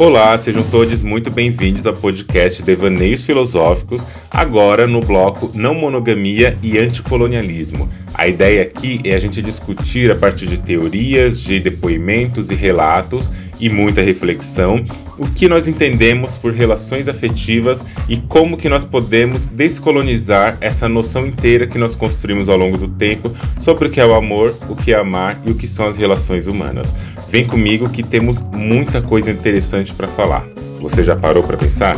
Olá, sejam todos muito bem-vindos ao podcast Devaneios Filosóficos, agora no bloco Não Monogamia e Anticolonialismo. A ideia aqui é a gente discutir a partir de teorias, de depoimentos e relatos e muita reflexão, o que nós entendemos por relações afetivas e como que nós podemos descolonizar essa noção inteira que nós construímos ao longo do tempo sobre o que é o amor, o que é amar e o que são as relações humanas. Vem comigo que temos muita coisa interessante para falar. Você já parou para pensar?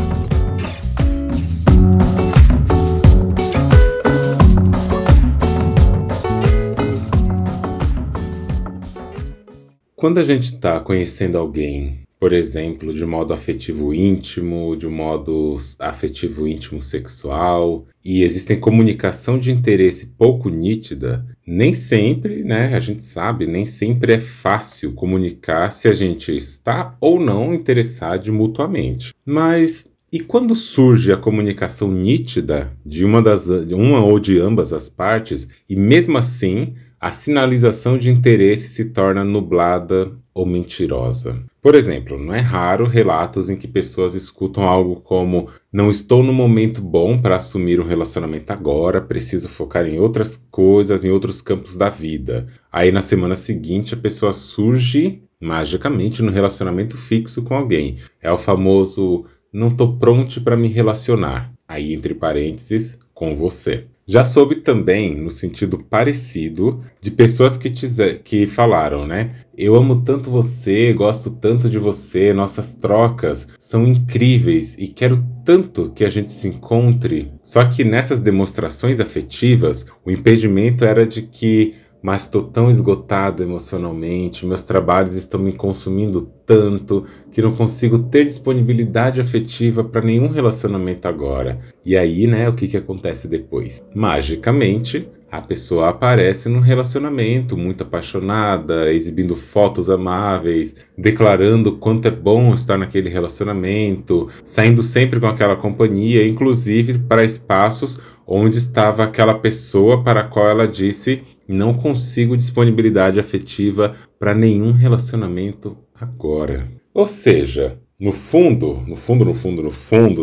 Quando a gente está conhecendo alguém, por exemplo, de modo afetivo íntimo, de modo afetivo íntimo sexual, e existem comunicação de interesse pouco nítida, nem sempre, né, a gente sabe, nem sempre é fácil comunicar se a gente está ou não interessado mutuamente. Mas e quando surge a comunicação nítida de uma ou de ambas as partes, e mesmo assim a sinalização de interesse se torna nublada ou mentirosa? Por exemplo, não é raro relatos em que pessoas escutam algo como: não estou no momento bom para assumir um relacionamento agora, preciso focar em outras coisas, em outros campos da vida. Aí na semana seguinte a pessoa surge magicamente no relacionamento fixo com alguém. É o famoso: não estou pronto para me relacionar. Aí entre parênteses, com você. Já soube também, no sentido parecido, de pessoas que falaram, né? Eu amo tanto você, gosto tanto de você, nossas trocas são incríveis e quero tanto que a gente se encontre. Só que nessas demonstrações afetivas, o impedimento era de que: mas estou tão esgotado emocionalmente, meus trabalhos estão me consumindo tanto que não consigo ter disponibilidade afetiva para nenhum relacionamento agora. E aí, né, o que acontece depois? Magicamente, a pessoa aparece num relacionamento muito apaixonada, exibindo fotos amáveis, declarando quanto é bom estar naquele relacionamento, saindo sempre com aquela companhia, inclusive para espaços onde estava aquela pessoa para a qual ela disse: não consigo disponibilidade afetiva para nenhum relacionamento agora. Ou seja, no fundo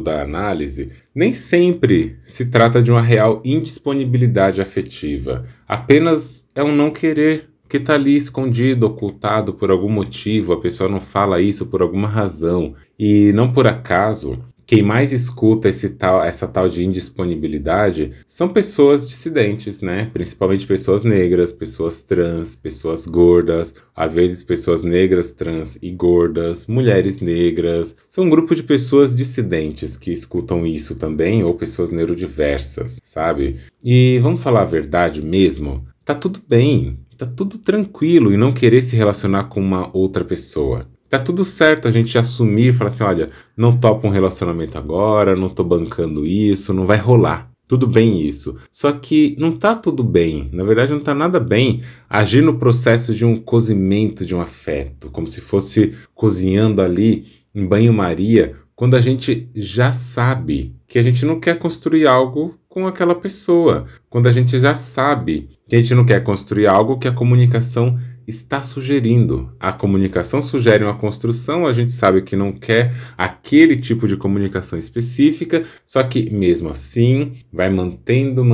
da análise, nem sempre se trata de uma real indisponibilidade afetiva. Apenas é um não querer que está ali escondido, ocultado por algum motivo. A pessoa não fala isso por alguma razão. E não por acaso, quem mais escuta essa tal de indisponibilidade são pessoas dissidentes, né? Principalmente pessoas negras, pessoas trans, pessoas gordas, às vezes pessoas negras, trans e gordas, mulheres negras. São um grupo de pessoas dissidentes que escutam isso também, ou pessoas neurodiversas, sabe? E vamos falar a verdade mesmo? Tá tudo bem, tá tudo tranquilo em não querer se relacionar com uma outra pessoa. Tá tudo certo a gente assumir e falar assim: olha, não topo um relacionamento agora, não tô bancando isso, não vai rolar. Tudo bem isso. Só que não tá tudo bem, na verdade não tá nada bem agir no processo de um cozimento de um afeto, como se fosse cozinhando ali em banho-maria, quando a gente já sabe que a gente não quer construir algo com aquela pessoa, quando a gente já sabe que a gente não quer construir algo que a comunicação está sugerindo. A comunicação sugere uma construção, a gente sabe que não quer aquele tipo de comunicação específica, só que mesmo assim vai mantendo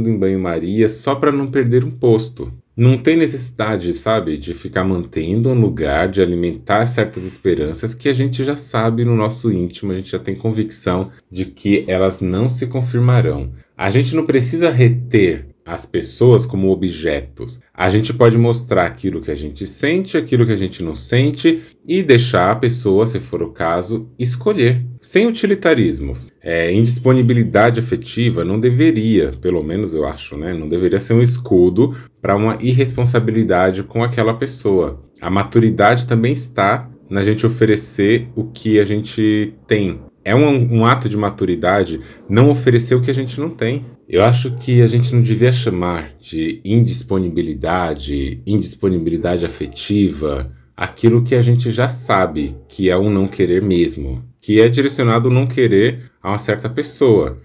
em banho-maria só para não perder um posto. Não tem necessidade, sabe, de ficar mantendo um lugar, de alimentar certas esperanças que a gente já sabe no nosso íntimo, a gente já tem convicção de que elas não se confirmarão. A gente não precisa reter as pessoas como objetos. A gente pode mostrar aquilo que a gente sente, aquilo que a gente não sente e deixar a pessoa, se for o caso, escolher. Sem utilitarismos. Indisponibilidade afetiva não deveria, pelo menos eu acho, né? Não deveria ser um escudo para uma irresponsabilidade com aquela pessoa. A maturidade também está na gente oferecer o que a gente tem. É um ato de maturidade não oferecer o que a gente não tem. Eu acho que a gente não devia chamar de indisponibilidade afetiva, aquilo que a gente já sabe que é um não querer mesmo, que é direcionado ao não querer a uma certa pessoa.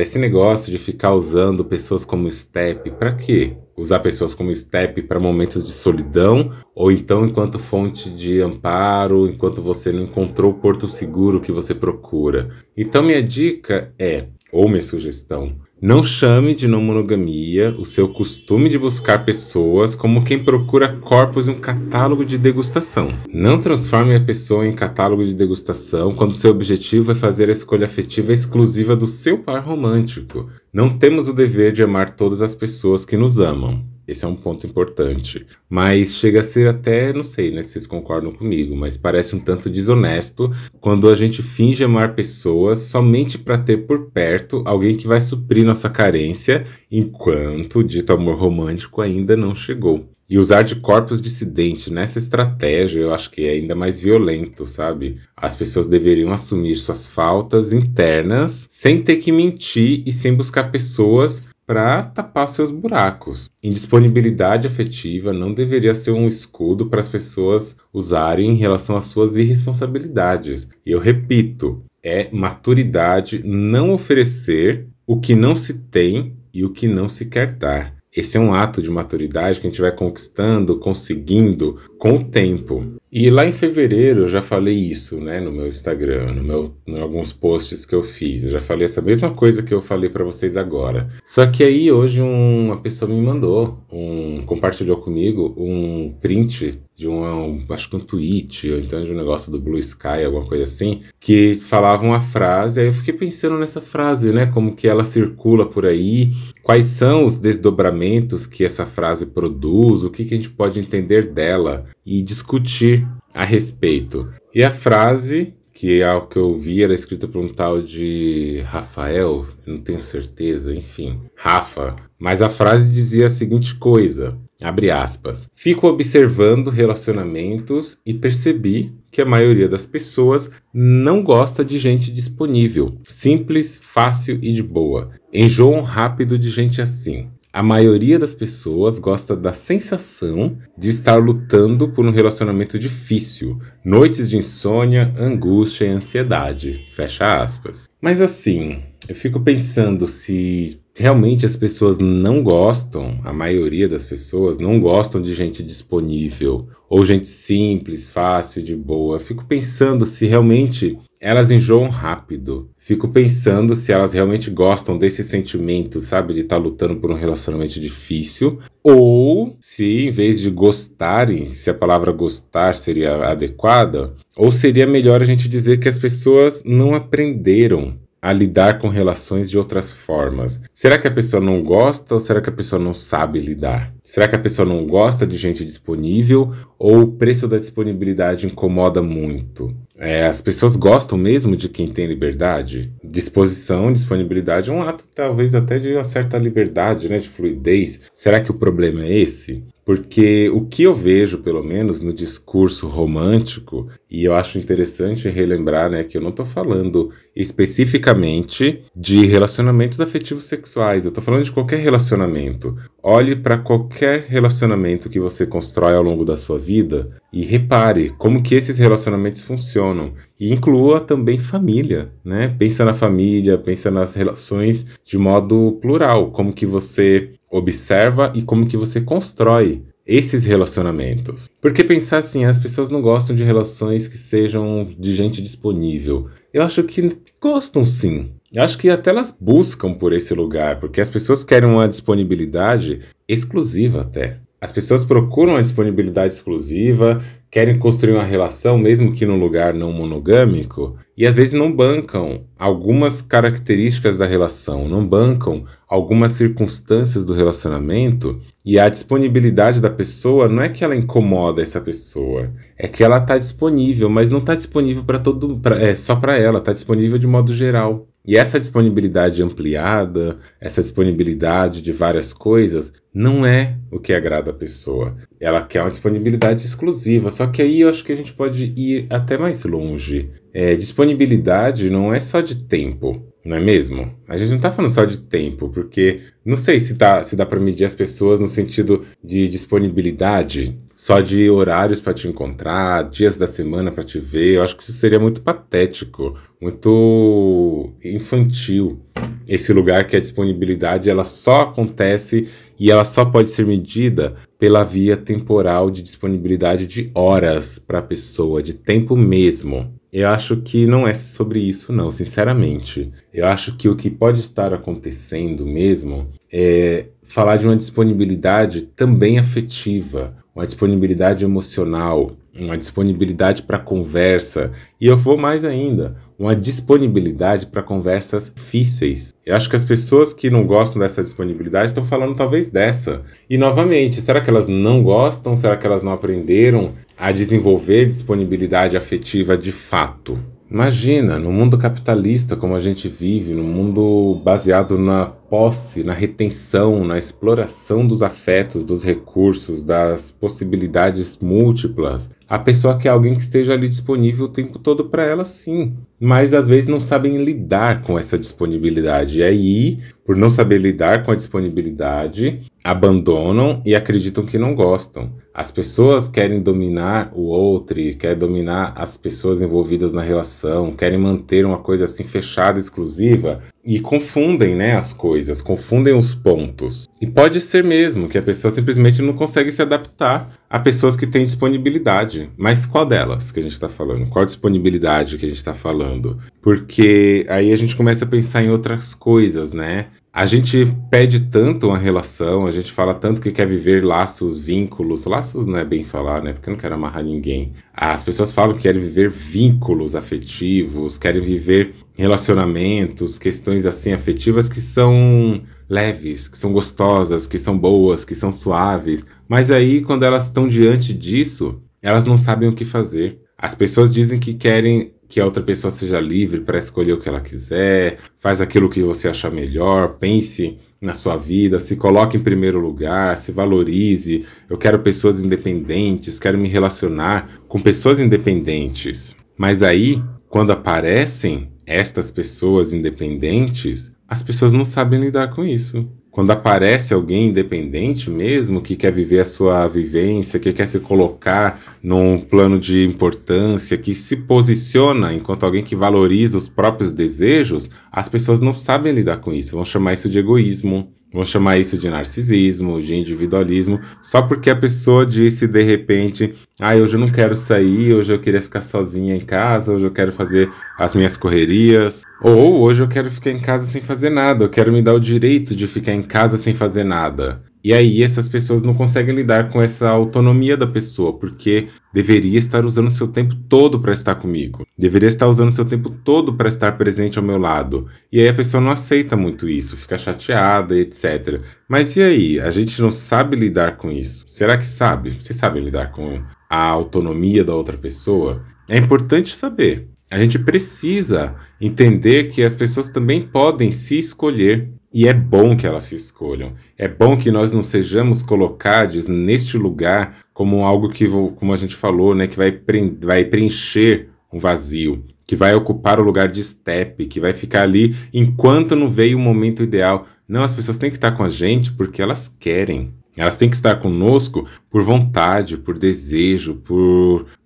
Esse negócio de ficar usando pessoas como step, pra quê? usar pessoas como step para momentos de solidão, ou então enquanto fonte de amparo, enquanto você não encontrou o porto seguro que você procura. Então minha dica é, ou minha sugestão, não chame de não monogamia o seu costume de buscar pessoas como quem procura corpos em um catálogo de degustação. Não transforme a pessoa em catálogo de degustação quando seu objetivo é fazer a escolha afetiva exclusiva do seu par romântico. Não temos o dever de amar todas as pessoas que nos amam. Esse é um ponto importante. Mas chega a ser até, não sei, né, se vocês concordam comigo, mas parece um tanto desonesto quando a gente finge amar pessoas somente para ter por perto alguém que vai suprir nossa carência, enquanto o dito amor romântico ainda não chegou. E usar de corpos dissidentes nessa estratégia eu acho que é ainda mais violento, sabe? As pessoas deveriam assumir suas faltas internas sem ter que mentir e sem buscar pessoas para tapar seus buracos. Indisponibilidade afetiva não deveria ser um escudo para as pessoas usarem em relação às suas irresponsabilidades. E eu repito, é maturidade não oferecer o que não se tem e o que não se quer dar. Esse é um ato de maturidade que a gente vai conquistando, conseguindo com o tempo. E lá em fevereiro eu já falei isso, né, no meu Instagram, em alguns posts que eu fiz. Eu já falei essa mesma coisa que eu falei para vocês agora. Só que aí hoje uma pessoa me mandou, compartilhou comigo um print de acho que um tweet, ou então de um negócio do Blue Sky, alguma coisa assim, que falava uma frase, aí eu fiquei pensando nessa frase, né, como que ela circula por aí, quais são os desdobramentos que essa frase produz, o que a gente pode entender dela e discutir a respeito. E a frase, que é o que eu vi, era escrita por um tal de Rafael, eu não tenho certeza, enfim, Rafa. Mas a frase dizia a seguinte coisa, abre aspas, fico observando relacionamentos e percebi que a maioria das pessoas não gosta de gente disponível, simples, fácil e de boa. Enjoam rápido de gente assim. A maioria das pessoas gosta da sensação de estar lutando por um relacionamento difícil, noites de insônia, angústia e ansiedade. Fecha aspas. Mas assim, eu fico pensando se realmente as pessoas não gostam, a maioria das pessoas não gostam de gente disponível, ou gente simples, fácil, de boa. Eu fico pensando se realmente elas enjoam rápido. Fico pensando se elas realmente gostam desse sentimento, sabe? De estar lutando por um relacionamento difícil. Ou se, em vez de gostarem, se a palavra gostar seria adequada, ou seria melhor a gente dizer que as pessoas não aprenderam a lidar com relações de outras formas. Será que a pessoa não gosta ou será que a pessoa não sabe lidar? Será que a pessoa não gosta de gente disponível ou o preço da disponibilidade incomoda muito? As pessoas gostam mesmo de quem tem liberdade? Disposição, disponibilidade é um ato talvez até de uma certa liberdade, né, de fluidez. Será que o problema é esse? Porque o que eu vejo, pelo menos, no discurso romântico, e eu acho interessante relembrar, né, que eu não estou falando especificamente de relacionamentos afetivos sexuais, eu estou falando de qualquer relacionamento. Olhe para qualquer relacionamento que você constrói ao longo da sua vida e repare como que esses relacionamentos funcionam. E inclua também família, né? Pensa na família, pensa nas relações de modo plural, como que você observa e como que você constrói esses relacionamentos. Porque pensar assim, as pessoas não gostam de relações que sejam de gente disponível. Eu acho que gostam sim. Eu acho que até elas buscam por esse lugar, porque as pessoas querem uma disponibilidade exclusiva até. As pessoas procuram a disponibilidade exclusiva, querem construir uma relação, mesmo que num lugar não monogâmico, e às vezes não bancam algumas características da relação, não bancam algumas circunstâncias do relacionamento, e a disponibilidade da pessoa não é que ela incomoda essa pessoa, é que ela está disponível, mas não está disponível só para ela, está disponível de modo geral. E essa disponibilidade ampliada, essa disponibilidade de várias coisas, não é o que agrada a pessoa. Ela quer uma disponibilidade exclusiva, só que aí eu acho que a gente pode ir até mais longe. Disponibilidade não é só de tempo, não é mesmo? A gente não tá falando só de tempo, porque não sei se dá para medir as pessoas no sentido de disponibilidade, só de horários para te encontrar, dias da semana para te ver. Eu acho que isso seria muito patético, muito infantil. Esse lugar que a disponibilidade ela só acontece e ela só pode ser medida pela via temporal de disponibilidade de horas para a pessoa, de tempo mesmo. Eu acho que não é sobre isso não, sinceramente. Eu acho que o que pode estar acontecendo mesmo é falar de uma disponibilidade também afetiva, uma disponibilidade emocional, uma disponibilidade para conversa, e eu vou mais ainda, uma disponibilidade para conversas difíceis. Eu acho que as pessoas que não gostam dessa disponibilidade estão falando talvez dessa. E novamente, será que elas não gostam? Será que elas não aprenderam a desenvolver disponibilidade afetiva de fato? Imagina, no mundo capitalista como a gente vive, no mundo baseado na posse, na retenção, na exploração dos afetos, dos recursos, das possibilidades múltiplas, a pessoa quer alguém que esteja ali disponível o tempo todo para ela, sim. Mas às vezes não sabem lidar com essa disponibilidade. E aí, por não saber lidar com a disponibilidade, abandonam e acreditam que não gostam. As pessoas querem dominar o outro, querem dominar as pessoas envolvidas na relação, querem manter uma coisa assim fechada, exclusiva, e confundem, né, as coisas, confundem os pontos. E pode ser mesmo que a pessoa simplesmente não consegue se adaptar a pessoas que têm disponibilidade. Mas qual delas que a gente está falando? Qual disponibilidade que a gente está falando? Porque aí a gente começa a pensar em outras coisas, né? A gente pede tanto uma relação, a gente fala tanto que quer viver laços, vínculos. Laços não é bem falar, né? Porque eu não quero amarrar ninguém. As pessoas falam que querem viver vínculos afetivos, querem viver relacionamentos, questões assim afetivas que são leves, que são gostosas, que são boas, que são suaves. Mas aí, quando elas estão diante disso, elas não sabem o que fazer. As pessoas dizem que querem que a outra pessoa seja livre para escolher o que ela quiser, faz aquilo que você achar melhor, pense na sua vida, se coloque em primeiro lugar, se valorize. Eu quero pessoas independentes, quero me relacionar com pessoas independentes. Mas aí, quando aparecem estas pessoas independentes, as pessoas não sabem lidar com isso. Quando aparece alguém independente mesmo, que quer viver a sua vivência, que quer se colocar num plano de importância, que se posiciona enquanto alguém que valoriza os próprios desejos, as pessoas não sabem lidar com isso. Vão chamar isso de egoísmo, vão chamar isso de narcisismo, de individualismo, só porque a pessoa disse de repente: hoje eu não quero sair, hoje eu queria ficar sozinha em casa, hoje eu quero fazer as minhas correrias, ou hoje eu quero ficar em casa sem fazer nada, eu quero me dar o direito de ficar em casa sem fazer nada. E aí essas pessoas não conseguem lidar com essa autonomia da pessoa, porque deveria estar usando seu tempo todo para estar comigo. Deveria estar usando seu tempo todo para estar presente ao meu lado. E aí a pessoa não aceita muito isso, fica chateada, etc. Mas e aí? A gente não sabe lidar com isso. Será que sabe? Vocês sabem lidar com a autonomia da outra pessoa? É importante saber. A gente precisa entender que as pessoas também podem se escolher. E é bom que elas se escolham. É bom que nós não sejamos colocados neste lugar como algo que, como a gente falou, né, que vai preencher um vazio, que vai ocupar o lugar de estepe, que vai ficar ali enquanto não veio o momento ideal. Não, as pessoas têm que estar com a gente porque elas querem. Elas têm que estar conosco por vontade, por desejo,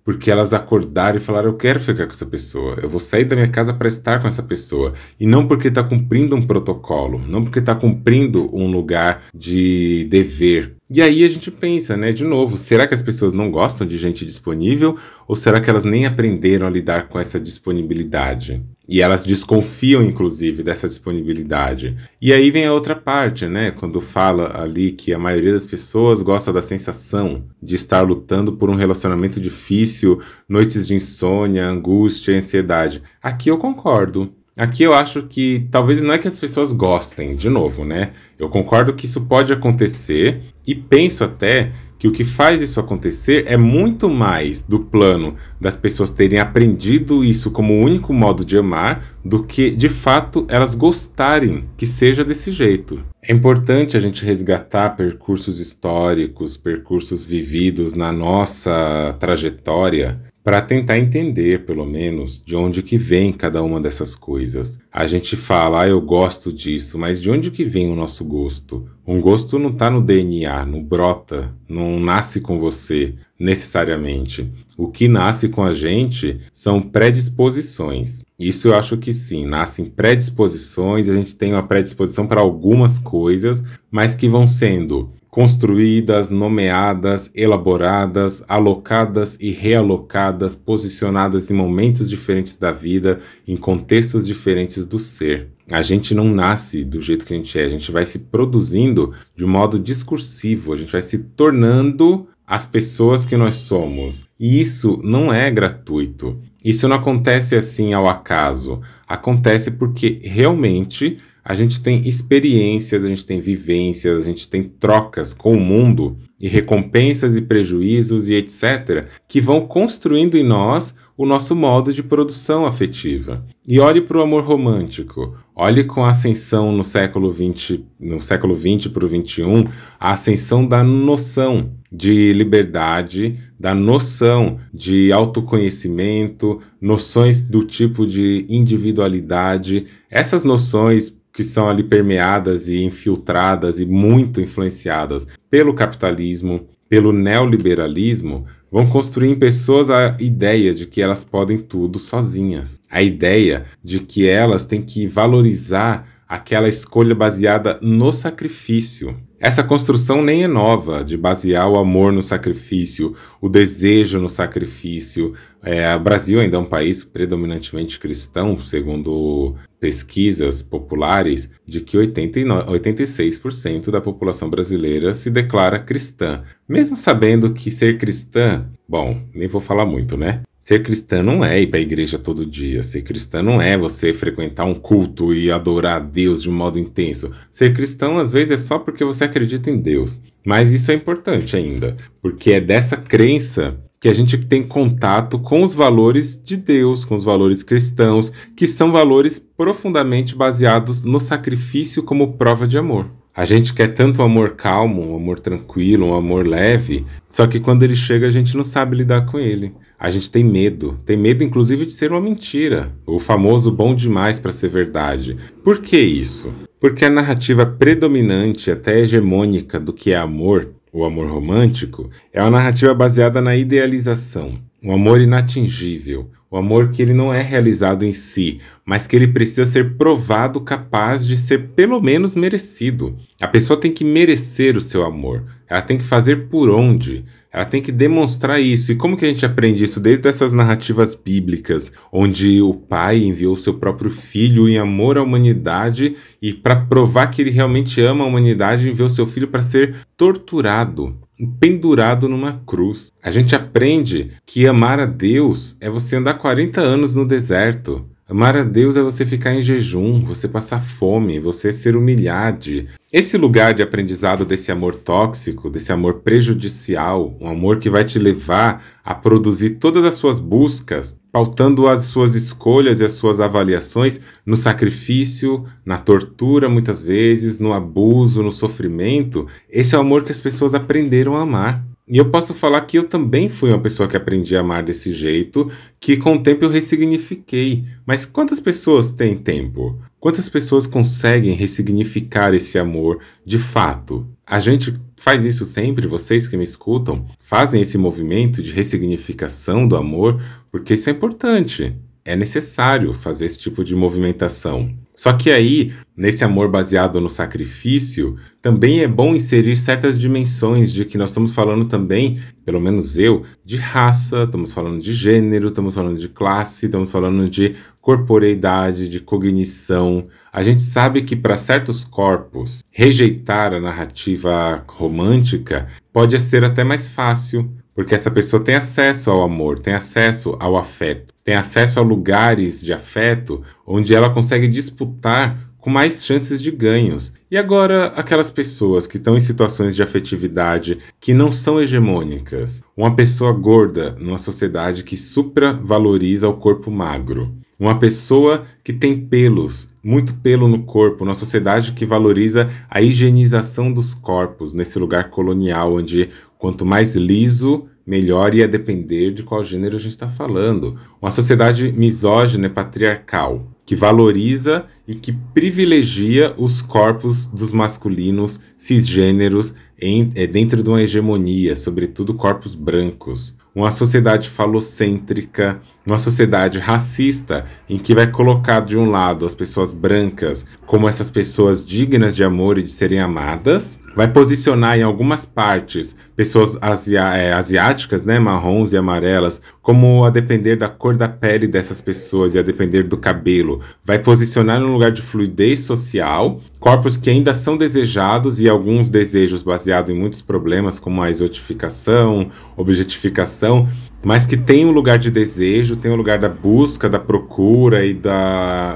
porque elas acordaram e falaram: eu quero ficar com essa pessoa, eu vou sair da minha casa para estar com essa pessoa. E não porque está cumprindo um protocolo, não porque está cumprindo um lugar de dever. E aí a gente pensa, né, de novo, será que as pessoas não gostam de gente disponível? Ou será que elas nem aprenderam a lidar com essa disponibilidade? E elas desconfiam, inclusive, dessa disponibilidade. E aí vem a outra parte, né? Quando fala ali que a maioria das pessoas gosta da sensação de estar lutando por um relacionamento difícil, noites de insônia, angústia, ansiedade. Aqui eu concordo. Aqui eu acho que talvez não é que as pessoas gostem, de novo, né? Eu concordo que isso pode acontecer e penso até que o que faz isso acontecer é muito mais do plano das pessoas terem aprendido isso como o único modo de amar do que, de fato, elas gostarem que seja desse jeito. É importante a gente resgatar percursos históricos, percursos vividos na nossa trajetória, para tentar entender, pelo menos, de onde que vem cada uma dessas coisas. A gente fala: eu gosto disso, mas de onde que vem o nosso gosto? Um gosto não está no DNA, não brota, não nasce com você, necessariamente. O que nasce com a gente são predisposições. Isso eu acho que sim, nascem predisposições, a gente tem uma predisposição para algumas coisas, mas que vão sendo construídas, nomeadas, elaboradas, alocadas e realocadas, posicionadas em momentos diferentes da vida, em contextos diferentes do ser. A gente não nasce do jeito que a gente vai se produzindo de um modo discursivo, a gente vai se tornando as pessoas que nós somos. E isso não é gratuito. Isso não acontece assim ao acaso. Acontece porque realmente a gente tem experiências, a gente tem vivências, a gente tem trocas com o mundo e recompensas e prejuízos e etc. que vão construindo em nós o nosso modo de produção afetiva. E olhe para o amor romântico. Olhe com a ascensão no século XX para o XXI, a ascensão da noção de liberdade, da noção de autoconhecimento, noções do tipo de individualidade. Essas noções que são ali permeadas e infiltradas e muito influenciadas pelo capitalismo, pelo neoliberalismo, vão construir em pessoas a ideia de que elas podem tudo sozinhas. A ideia de que elas têm que valorizar aquela escolha baseada no sacrifício. Essa construção nem é nova, de basear o amor no sacrifício, o desejo no sacrifício. O Brasil ainda é um país predominantemente cristão, segundo pesquisas populares, de que 86% da população brasileira se declara cristã. Mesmo sabendo que ser cristã, bom, nem vou falar muito, né? Ser cristã não é ir para a igreja todo dia. Ser cristã não é você frequentar um culto e adorar a Deus de um modo intenso. Ser cristão, às vezes, é só porque você acredita em Deus. Mas isso é importante ainda, porque é dessa crença que a gente tem contato com os valores de Deus, com os valores cristãos, que são valores profundamente baseados no sacrifício como prova de amor. A gente quer tanto um amor calmo, um amor tranquilo, um amor leve, só que quando ele chega a gente não sabe lidar com ele. A gente tem medo inclusive de ser uma mentira, o famoso bom demais para ser verdade. Por que isso? Porque a narrativa predominante, até hegemônica do que é amor, o amor romântico, é uma narrativa baseada na idealização, um amor inatingível, o amor que ele não é realizado em si, mas que ele precisa ser provado capaz de ser pelo menos merecido. A pessoa tem que merecer o seu amor, ela tem que fazer por onde, ela tem que demonstrar isso. E como que a gente aprende isso? Desde essas narrativas bíblicas, onde o pai enviou seu próprio filho em amor à humanidade e para provar que ele realmente ama a humanidade, enviou seu filho para ser torturado, pendurado numa cruz. A gente aprende que amar a Deus é você andar 40 anos no deserto. Amar a Deus é você ficar em jejum, você passar fome, você ser humilhado. Esse lugar de aprendizado desse amor tóxico, desse amor prejudicial, um amor que vai te levar a produzir todas as suas buscas, pautando as suas escolhas e as suas avaliações no sacrifício, na tortura muitas vezes, no abuso, no sofrimento. Esse é o amor que as pessoas aprenderam a amar. E eu posso falar que eu também fui uma pessoa que aprendi a amar desse jeito, que com o tempo eu ressignifiquei. Mas quantas pessoas têm tempo? Quantas pessoas conseguem ressignificar esse amor de fato? A gente faz isso sempre, vocês que me escutam, fazem esse movimento de ressignificação do amor, porque isso é importante. É necessário fazer esse tipo de movimentação. Só que aí, nesse amor baseado no sacrifício, também é bom inserir certas dimensões de que nós estamos falando também, pelo menos eu, de raça, estamos falando de gênero, estamos falando de classe, estamos falando de corporeidade, de cognição. A gente sabe que para certos corpos, rejeitar a narrativa romântica pode ser até mais fácil, porque essa pessoa tem acesso ao amor, tem acesso ao afeto, tem acesso a lugares de afeto onde ela consegue disputar com mais chances de ganhos. E agora, aquelas pessoas que estão em situações de afetividade que não são hegemônicas. Uma pessoa gorda numa sociedade que supravaloriza o corpo magro. Uma pessoa que tem pelos, muito pelo no corpo, numa sociedade que valoriza a higienização dos corpos, nesse lugar colonial onde quanto mais liso, melhor, ia depender de qual gênero a gente está falando. Uma sociedade misógina e patriarcal, que valoriza e que privilegia os corpos dos masculinos cisgêneros dentro de uma hegemonia, sobretudo corpos brancos. uma sociedade falocêntrica, uma sociedade racista, em que vai colocar de um lado as pessoas brancas como essas pessoas dignas de amor e de serem amadas, vai posicionar em algumas partes pessoas asiáticas, né, marrons e amarelas, como a depender da cor da pele dessas pessoas e a depender do cabelo, vai posicionar num lugar de fluidez social, corpos que ainda são desejados e alguns desejos baseados em muitos problemas, como a exotificação, objetificação, mas que tem um lugar de desejo, tem um lugar da busca, da procura e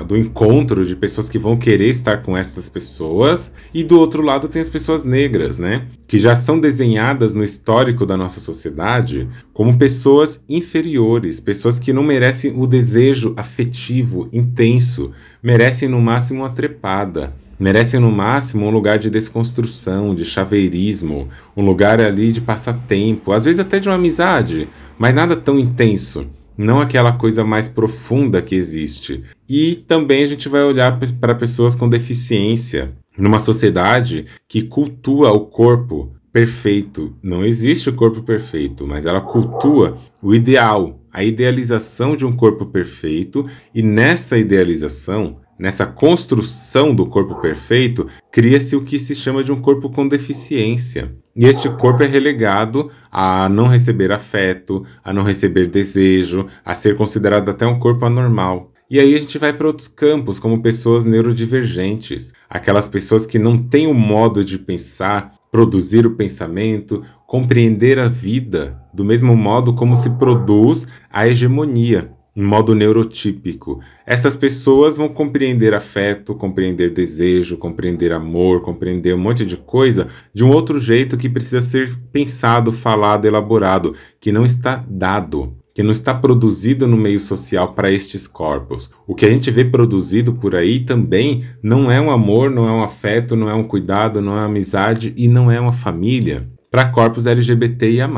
do encontro de pessoas que vão querer estar com essas pessoas. E do outro lado tem as pessoas negras, né? Que já são desenhadas no histórico da nossa sociedade como pessoas inferiores, pessoas que não merecem o desejo afetivo intenso, merecem no máximo uma trepada. Merecem no máximo um lugar de desconstrução, de chaveirismo, um lugar ali de passatempo, às vezes até de uma amizade, mas nada tão intenso, não aquela coisa mais profunda que existe. E também a gente vai olhar para pessoas com deficiência, numa sociedade que cultua o corpo perfeito. Não existe o corpo perfeito, mas ela cultua o ideal, a idealização de um corpo perfeito, e nessa idealização, nessa construção do corpo perfeito, cria-se o que se chama de um corpo com deficiência. E este corpo é relegado a não receber afeto, a não receber desejo, a ser considerado até um corpo anormal. E aí a gente vai para outros campos, como pessoas neurodivergentes, aquelas pessoas que não têm o modo de pensar, produzir o pensamento, compreender a vida, do mesmo modo como se produz a hegemonia, em modo neurotípico. Essas pessoas vão compreender afeto, compreender desejo, compreender amor, compreender um monte de coisa de um outro jeito que precisa ser pensado, falado, elaborado, que não está dado, que não está produzido no meio social para estes corpos. O que a gente vê produzido por aí também não é um amor, não é um afeto, não é um cuidado, não é uma amizade e não é uma família. Para corpos LGBTIA+.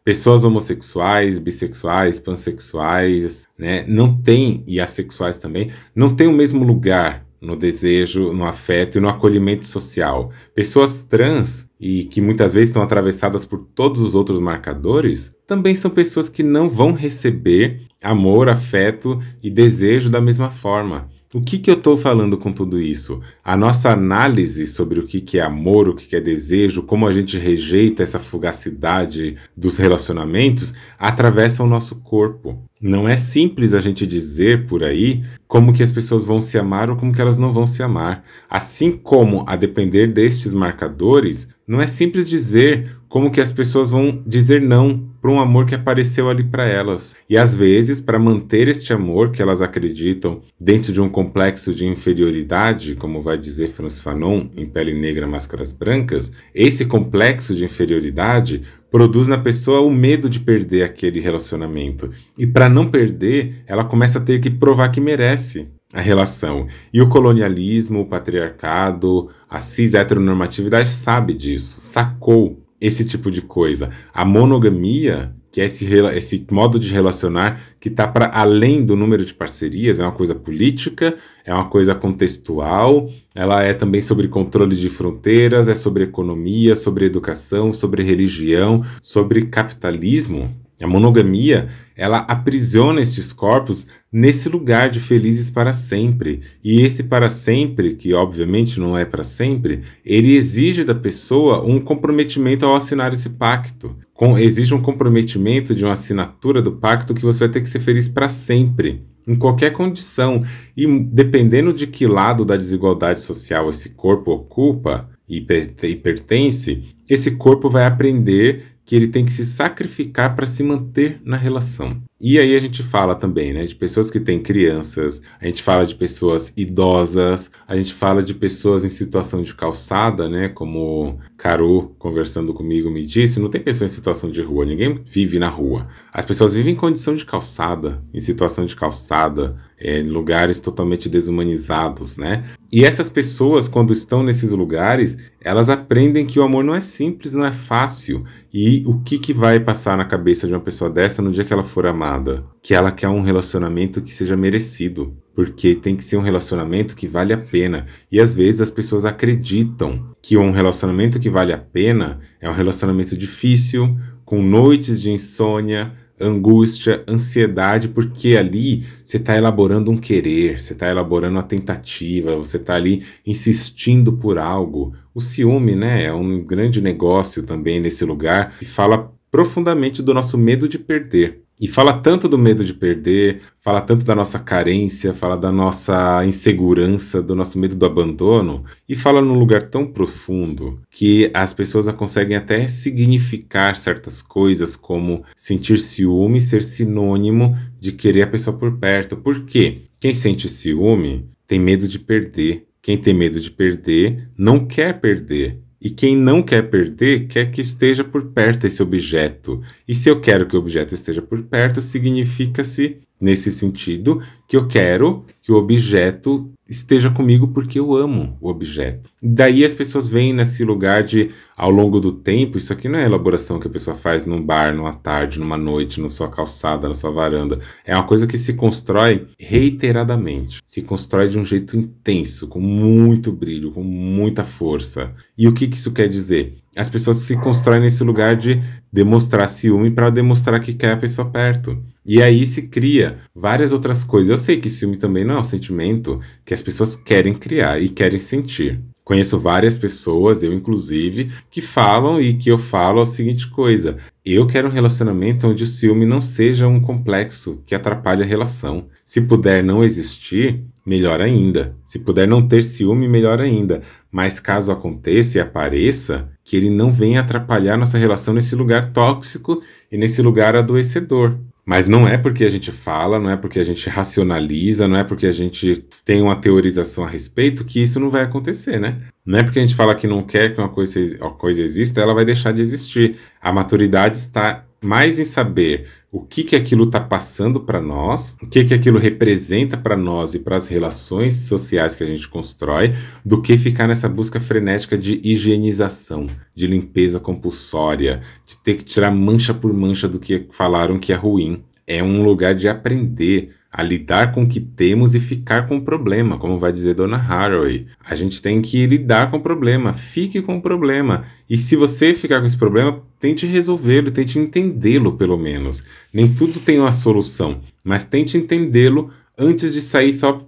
Pessoas homossexuais, bissexuais, pansexuais, né, não tem, e assexuais também, não tem o mesmo lugar no desejo, no afeto e no acolhimento social. Pessoas trans, e que muitas vezes estão atravessadas por todos os outros marcadores, também são pessoas que não vão receber amor, afeto e desejo da mesma forma. O que eu estou falando com tudo isso? A nossa análise sobre o que é amor, o que é desejo, como a gente rejeita essa fugacidade dos relacionamentos, atravessa o nosso corpo. Não é simples a gente dizer por aí como que as pessoas vão se amar ou como que elas não vão se amar. Assim como, a depender destes marcadores, não é simples dizer como que as pessoas vão dizer não para um amor que apareceu ali para elas. E às vezes, para manter este amor que elas acreditam dentro de um complexo de inferioridade, como vai dizer Frantz Fanon em Pele Negra, Máscaras Brancas, esse complexo de inferioridade produz na pessoa o medo de perder aquele relacionamento. E para não perder, ela começa a ter que provar que merece a relação. E o colonialismo, o patriarcado, a cis-heteronormatividade sabe disso, sacou esse tipo de coisa. A monogamia, que é esse modo de relacionar que está para além do número de parcerias, é uma coisa política, é uma coisa contextual, ela é também sobre controle de fronteiras, é sobre economia, sobre educação, sobre religião, sobre capitalismo. A monogamia, ela aprisiona estes corpos nesse lugar de felizes para sempre. E esse para sempre, que obviamente não é para sempre, ele exige da pessoa um comprometimento ao assinar esse pacto. Exige um comprometimento de uma assinatura do pacto que você vai ter que ser feliz para sempre, em qualquer condição. E dependendo de que lado da desigualdade social esse corpo ocupa e pertence, esse corpo vai aprender que ele tem que se sacrificar para se manter na relação. E aí a gente fala também, né, de pessoas que têm crianças, a gente fala de pessoas idosas, a gente fala de pessoas em situação de calçada, né, como Caru, conversando comigo, me disse, não tem pessoa em situação de rua, ninguém vive na rua. As pessoas vivem em condição de calçada, em situação de calçada, em lugares totalmente desumanizados, né? E essas pessoas, quando estão nesses lugares, elas aprendem que o amor não é simples, não é fácil. E o que vai passar na cabeça de uma pessoa dessa no dia que ela for amada? Que ela quer um relacionamento que seja merecido. Porque tem que ser um relacionamento que vale a pena. E às vezes as pessoas acreditam que um relacionamento que vale a pena é um relacionamento difícil, com noites de insônia, angústia, ansiedade, porque ali você está elaborando um querer, você está elaborando uma tentativa, você está ali insistindo por algo. O ciúme, né, é um grande negócio também nesse lugar e fala profundamente do nosso medo de perder. E fala tanto do medo de perder, fala tanto da nossa carência, fala da nossa insegurança, do nosso medo do abandono, e fala num lugar tão profundo que as pessoas conseguem até significar certas coisas, como sentir ciúme ser sinônimo de querer a pessoa por perto. Por quê? Quem sente ciúme tem medo de perder. Quem tem medo de perder não quer perder. E quem não quer perder, quer que esteja por perto esse objeto. E se eu quero que o objeto esteja por perto, significa-se, nesse sentido, que eu quero que o objeto esteja comigo porque eu amo o objeto. Daí as pessoas vêm nesse lugar de, ao longo do tempo, isso aqui não é elaboração que a pessoa faz num bar, numa tarde, numa noite, na sua calçada, na sua varanda. É uma coisa que se constrói reiteradamente. Se constrói de um jeito intenso, com muito brilho, com muita força. E o que isso quer dizer? As pessoas se constroem nesse lugar de demonstrar ciúme para demonstrar que quer a pessoa perto. E aí se cria várias outras coisas. Eu sei que ciúme também não é um sentimento que as pessoas querem criar e querem sentir. Conheço várias pessoas, eu inclusive, que falam e que eu falo a seguinte coisa: eu quero um relacionamento onde o ciúme não seja um complexo que atrapalhe a relação. Se puder não existir, melhor ainda. Se puder não ter ciúme, melhor ainda. Mas caso aconteça e apareça, que ele não venha atrapalhar nossa relação nesse lugar tóxico e nesse lugar adoecedor. Mas não é porque a gente fala, não é porque a gente racionaliza, não é porque a gente tem uma teorização a respeito que isso não vai acontecer, né? Não é porque a gente fala que não quer que uma coisa exista, ela vai deixar de existir. A maturidade está mais em saber o que aquilo está passando para nós, o que aquilo representa para nós e para as relações sociais que a gente constrói, do que ficar nessa busca frenética de higienização, de limpeza compulsória, de ter que tirar mancha por mancha do que falaram que é ruim. É um lugar de aprender a lidar com o que temos e ficar com o problema, como vai dizer Donna Haraway. A gente tem que lidar com o problema, fique com o problema. E se você ficar com esse problema, tente resolvê-lo, tente entendê-lo pelo menos. Nem tudo tem uma solução, mas tente entendê-lo antes de sair só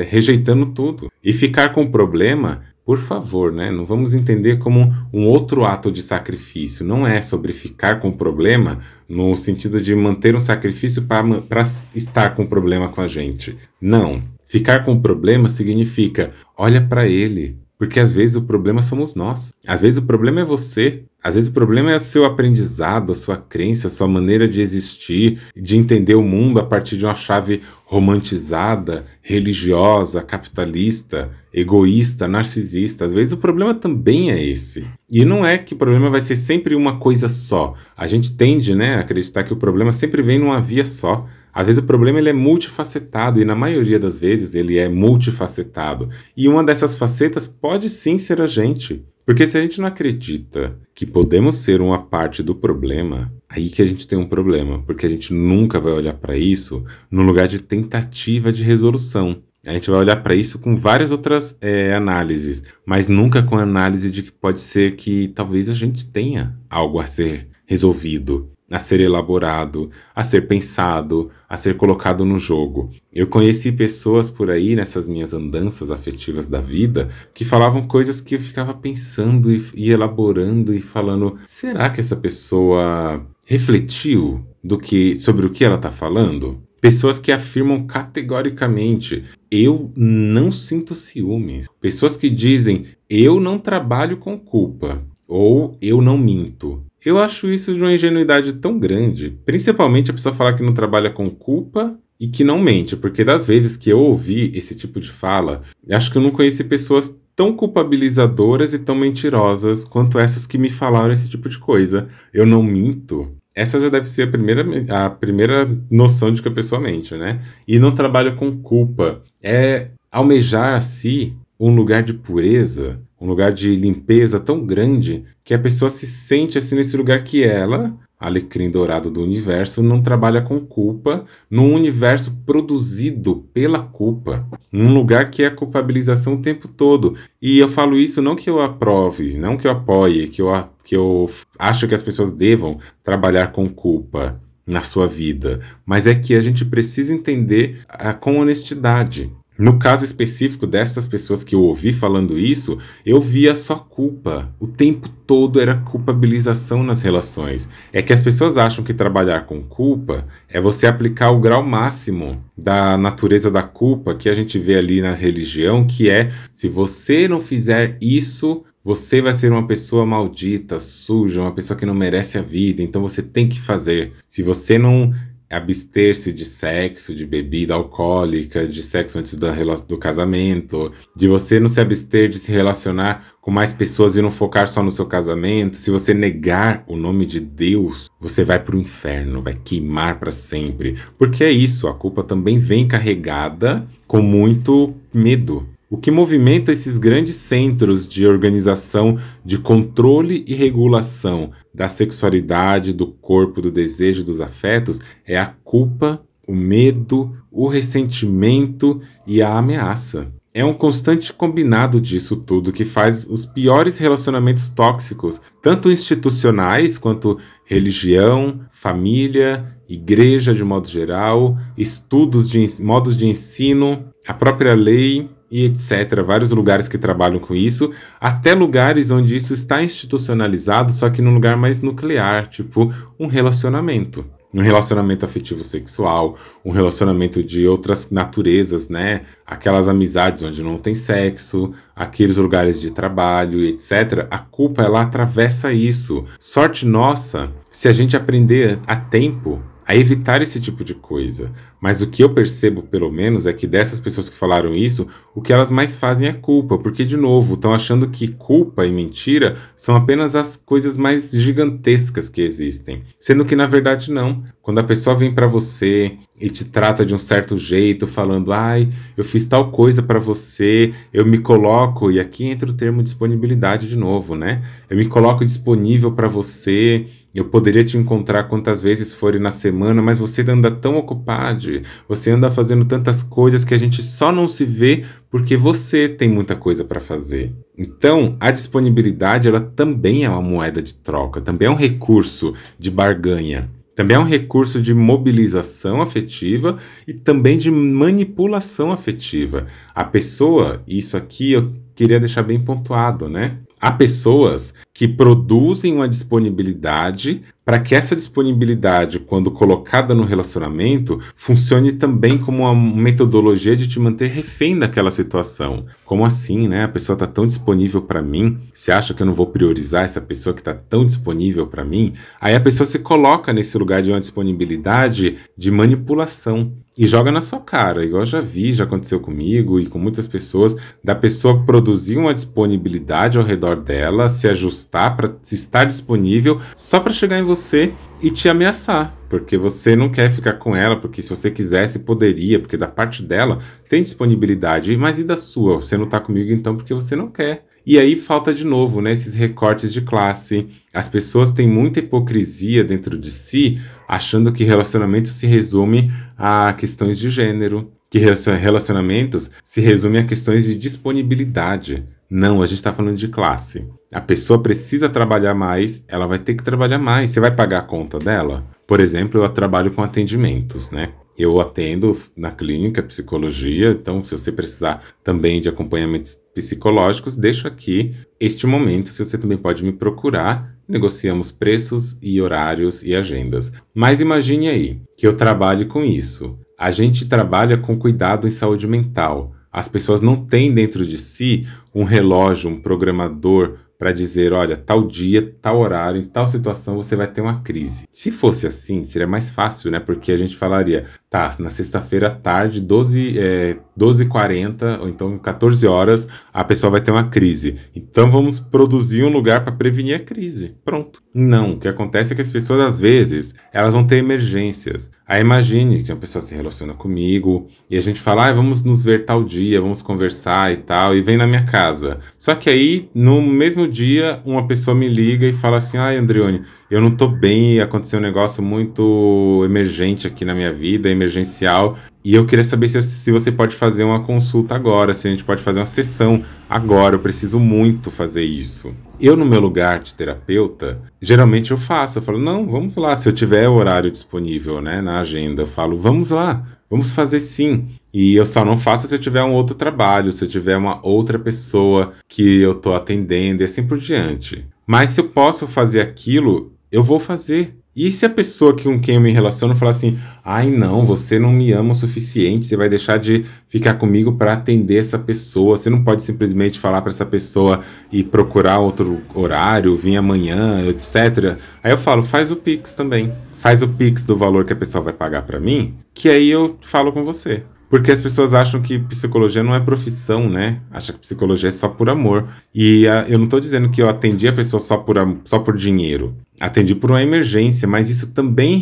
rejeitando tudo. E ficar com o problema, por favor, né? Não vamos entender como um outro ato de sacrifício. Não é sobre ficar com o problema no sentido de manter um sacrifício para estar com o problema com a gente. Não. Ficar com o problema significa, olha para ele. Porque às vezes o problema somos nós. Às vezes o problema é você. Às vezes o problema é o seu aprendizado, a sua crença, a sua maneira de existir, de entender o mundo a partir de uma chave romantizada, religiosa, capitalista, egoísta, narcisista. Às vezes o problema também é esse. E não é que o problema vai ser sempre uma coisa só. A gente tende, né, a acreditar que o problema sempre vem numa via só. Às vezes o problema ele é multifacetado e na maioria das vezes ele é multifacetado. E uma dessas facetas pode sim ser a gente. Porque se a gente não acredita que podemos ser uma parte do problema, aí que a gente tem um problema. Porque a gente nunca vai olhar para isso no lugar de tentativa de resolução. A gente vai olhar para isso com várias outras análises, mas nunca com a análise de que pode ser que talvez a gente tenha algo a ser resolvido, a ser elaborado, a ser pensado, a ser colocado no jogo. Eu conheci pessoas por aí, nessas minhas andanças afetivas da vida, que falavam coisas que eu ficava pensando e elaborando e falando, será que essa pessoa refletiu sobre o que ela está falando? Pessoas que afirmam categoricamente, eu não sinto ciúmes. Pessoas que dizem, eu não trabalho com culpa, ou eu não minto. Eu acho isso de uma ingenuidade tão grande, principalmente a pessoa falar que não trabalha com culpa e que não mente, porque das vezes que eu ouvi esse tipo de fala, acho que eu não conheci pessoas tão culpabilizadoras e tão mentirosas quanto essas que me falaram esse tipo de coisa. Eu não minto. Essa já deve ser a primeira noção de que a pessoa mente, né? E não trabalha com culpa. É almejar a si um lugar de pureza, um lugar de limpeza tão grande que a pessoa se sente assim nesse lugar que ela, alecrim dourado do universo, não trabalha com culpa num universo produzido pela culpa, num lugar que é a culpabilização o tempo todo. E eu falo isso não que eu aprove, não que eu apoie, que que eu acho que as pessoas devam trabalhar com culpa na sua vida, mas é que a gente precisa entender com honestidade. No caso específico dessas pessoas que eu ouvi falando isso, eu via só culpa. O tempo todo era culpabilização nas relações. É que as pessoas acham que trabalhar com culpa é você aplicar o grau máximo da natureza da culpa que a gente vê ali na religião, que é: se você não fizer isso, você vai ser uma pessoa maldita, suja, uma pessoa que não merece a vida, então você tem que fazer. Se você não abster-se de sexo, de bebida alcoólica, de sexo antes do casamento, de você não se abster de se relacionar com mais pessoas e não focar só no seu casamento, se você negar o nome de Deus, você vai para o inferno, vai queimar para sempre. Porque é isso, a culpa também vem carregada com muito medo. O que movimenta esses grandes centros de organização, de controle e regulação da sexualidade, do corpo, do desejo, dos afetos, é a culpa, o medo, o ressentimento e a ameaça. É um constante combinado disso tudo que faz os piores relacionamentos tóxicos, tanto institucionais quanto religião, família, igreja de modo geral, modos de ensino, a própria lei e etc. Vários lugares que trabalham com isso, até lugares onde isso está institucionalizado, só que num lugar mais nuclear, tipo um relacionamento. Um relacionamento afetivo sexual, um relacionamento de outras naturezas, né? Aquelas amizades onde não tem sexo, aqueles lugares de trabalho, etc. A culpa, ela atravessa isso. Sorte nossa se a gente aprender a tempo a evitar esse tipo de coisa. Mas o que eu percebo, pelo menos, é que dessas pessoas que falaram isso, o que elas mais fazem é culpa, porque, de novo, estão achando que culpa e mentira são apenas as coisas mais gigantescas que existem. Sendo que, na verdade, não. Quando a pessoa vem pra você e te trata de um certo jeito, falando: ai, eu fiz tal coisa pra você, eu me coloco, e aqui entra o termo disponibilidade de novo, né? Eu me coloco disponível pra você, eu poderia te encontrar quantas vezes forem na semana, mas você anda tão ocupado, você anda fazendo tantas coisas que a gente só não se vê porque você tem muita coisa para fazer. Então, a disponibilidade, ela também é uma moeda de troca, também é um recurso de barganha. Também é um recurso de mobilização afetiva e também de manipulação afetiva. A pessoa, isso aqui eu queria deixar bem pontuado, né? Há pessoas que produzem uma disponibilidade para que essa disponibilidade, quando colocada no relacionamento, funcione também como uma metodologia de te manter refém daquela situação. Como assim, né? A pessoa está tão disponível para mim, você acha que eu não vou priorizar essa pessoa que está tão disponível para mim? Aí a pessoa se coloca nesse lugar de uma disponibilidade de manipulação e joga na sua cara, igual já aconteceu comigo e com muitas pessoas, da pessoa produzir uma disponibilidade ao redor dela, se ajustar para estar disponível só para chegar em você e te ameaçar, porque você não quer ficar com ela, porque se você quisesse poderia, porque da parte dela tem disponibilidade, mas e da sua? Você não tá comigo então porque você não quer. E aí falta de novo, né, esses recortes de classe. As pessoas têm muita hipocrisia dentro de si, achando que relacionamento se resume a questões de gênero, que relacionamentos se resume a questões de disponibilidade. Não, a gente está falando de classe. A pessoa precisa trabalhar mais, ela vai ter que trabalhar mais. Você vai pagar a conta dela? Por exemplo, eu trabalho com atendimentos, né? Eu atendo na clínica, psicologia, então se você precisar também de acompanhamentos psicológicos, deixo aqui este momento, se você também pode me procurar, negociamos preços e horários e agendas. Mas imagine aí que eu trabalhe com isso. A gente trabalha com cuidado em saúde mental. As pessoas não têm dentro de si um relógio, um programador para dizer, olha, tal dia, tal horário, em tal situação você vai ter uma crise. Se fosse assim, seria mais fácil, né? Porque a gente falaria, tá, na sexta-feira à tarde, 12h40, ou então 14 horas, a pessoa vai ter uma crise. Então vamos produzir um lugar para prevenir a crise. Pronto. Não, o que acontece é que as pessoas, às vezes, elas vão ter emergências. Aí imagine que uma pessoa se relaciona comigo e a gente fala, vamos nos ver tal dia, vamos conversar e tal, e vem na minha casa. Só que aí, no mesmo dia, uma pessoa me liga e fala assim, Andrione, eu não tô bem, aconteceu um negócio muito emergente aqui na minha vida, emergencial, E eu queria saber se você pode fazer uma consulta agora, se a gente pode fazer uma sessão agora. Eu preciso muito fazer isso. Eu, no meu lugar de terapeuta, geralmente eu faço. Eu falo, não, vamos lá. Se eu tiver o horário disponível, né, na agenda, eu falo, vamos lá, vamos fazer sim. E eu só não faço se eu tiver um outro trabalho, se eu tiver uma outra pessoa que eu tô atendendo e assim por diante. Mas se eu posso fazer aquilo, eu vou fazer. E se a pessoa com quem eu me relaciono falar assim, ai não, você não me ama o suficiente, você vai deixar de ficar comigo para atender essa pessoa, você não pode simplesmente falar para essa pessoa e procurar outro horário, vir amanhã, etc. Aí eu falo, faz o Pix também. Faz o Pix do valor que a pessoa vai pagar para mim, que aí eu falo com você. Porque as pessoas acham que psicologia não é profissão, né? Acham que psicologia é só por amor. E eu não estou dizendo que eu atendi a pessoa só por dinheiro. Atendi por uma emergência, mas isso também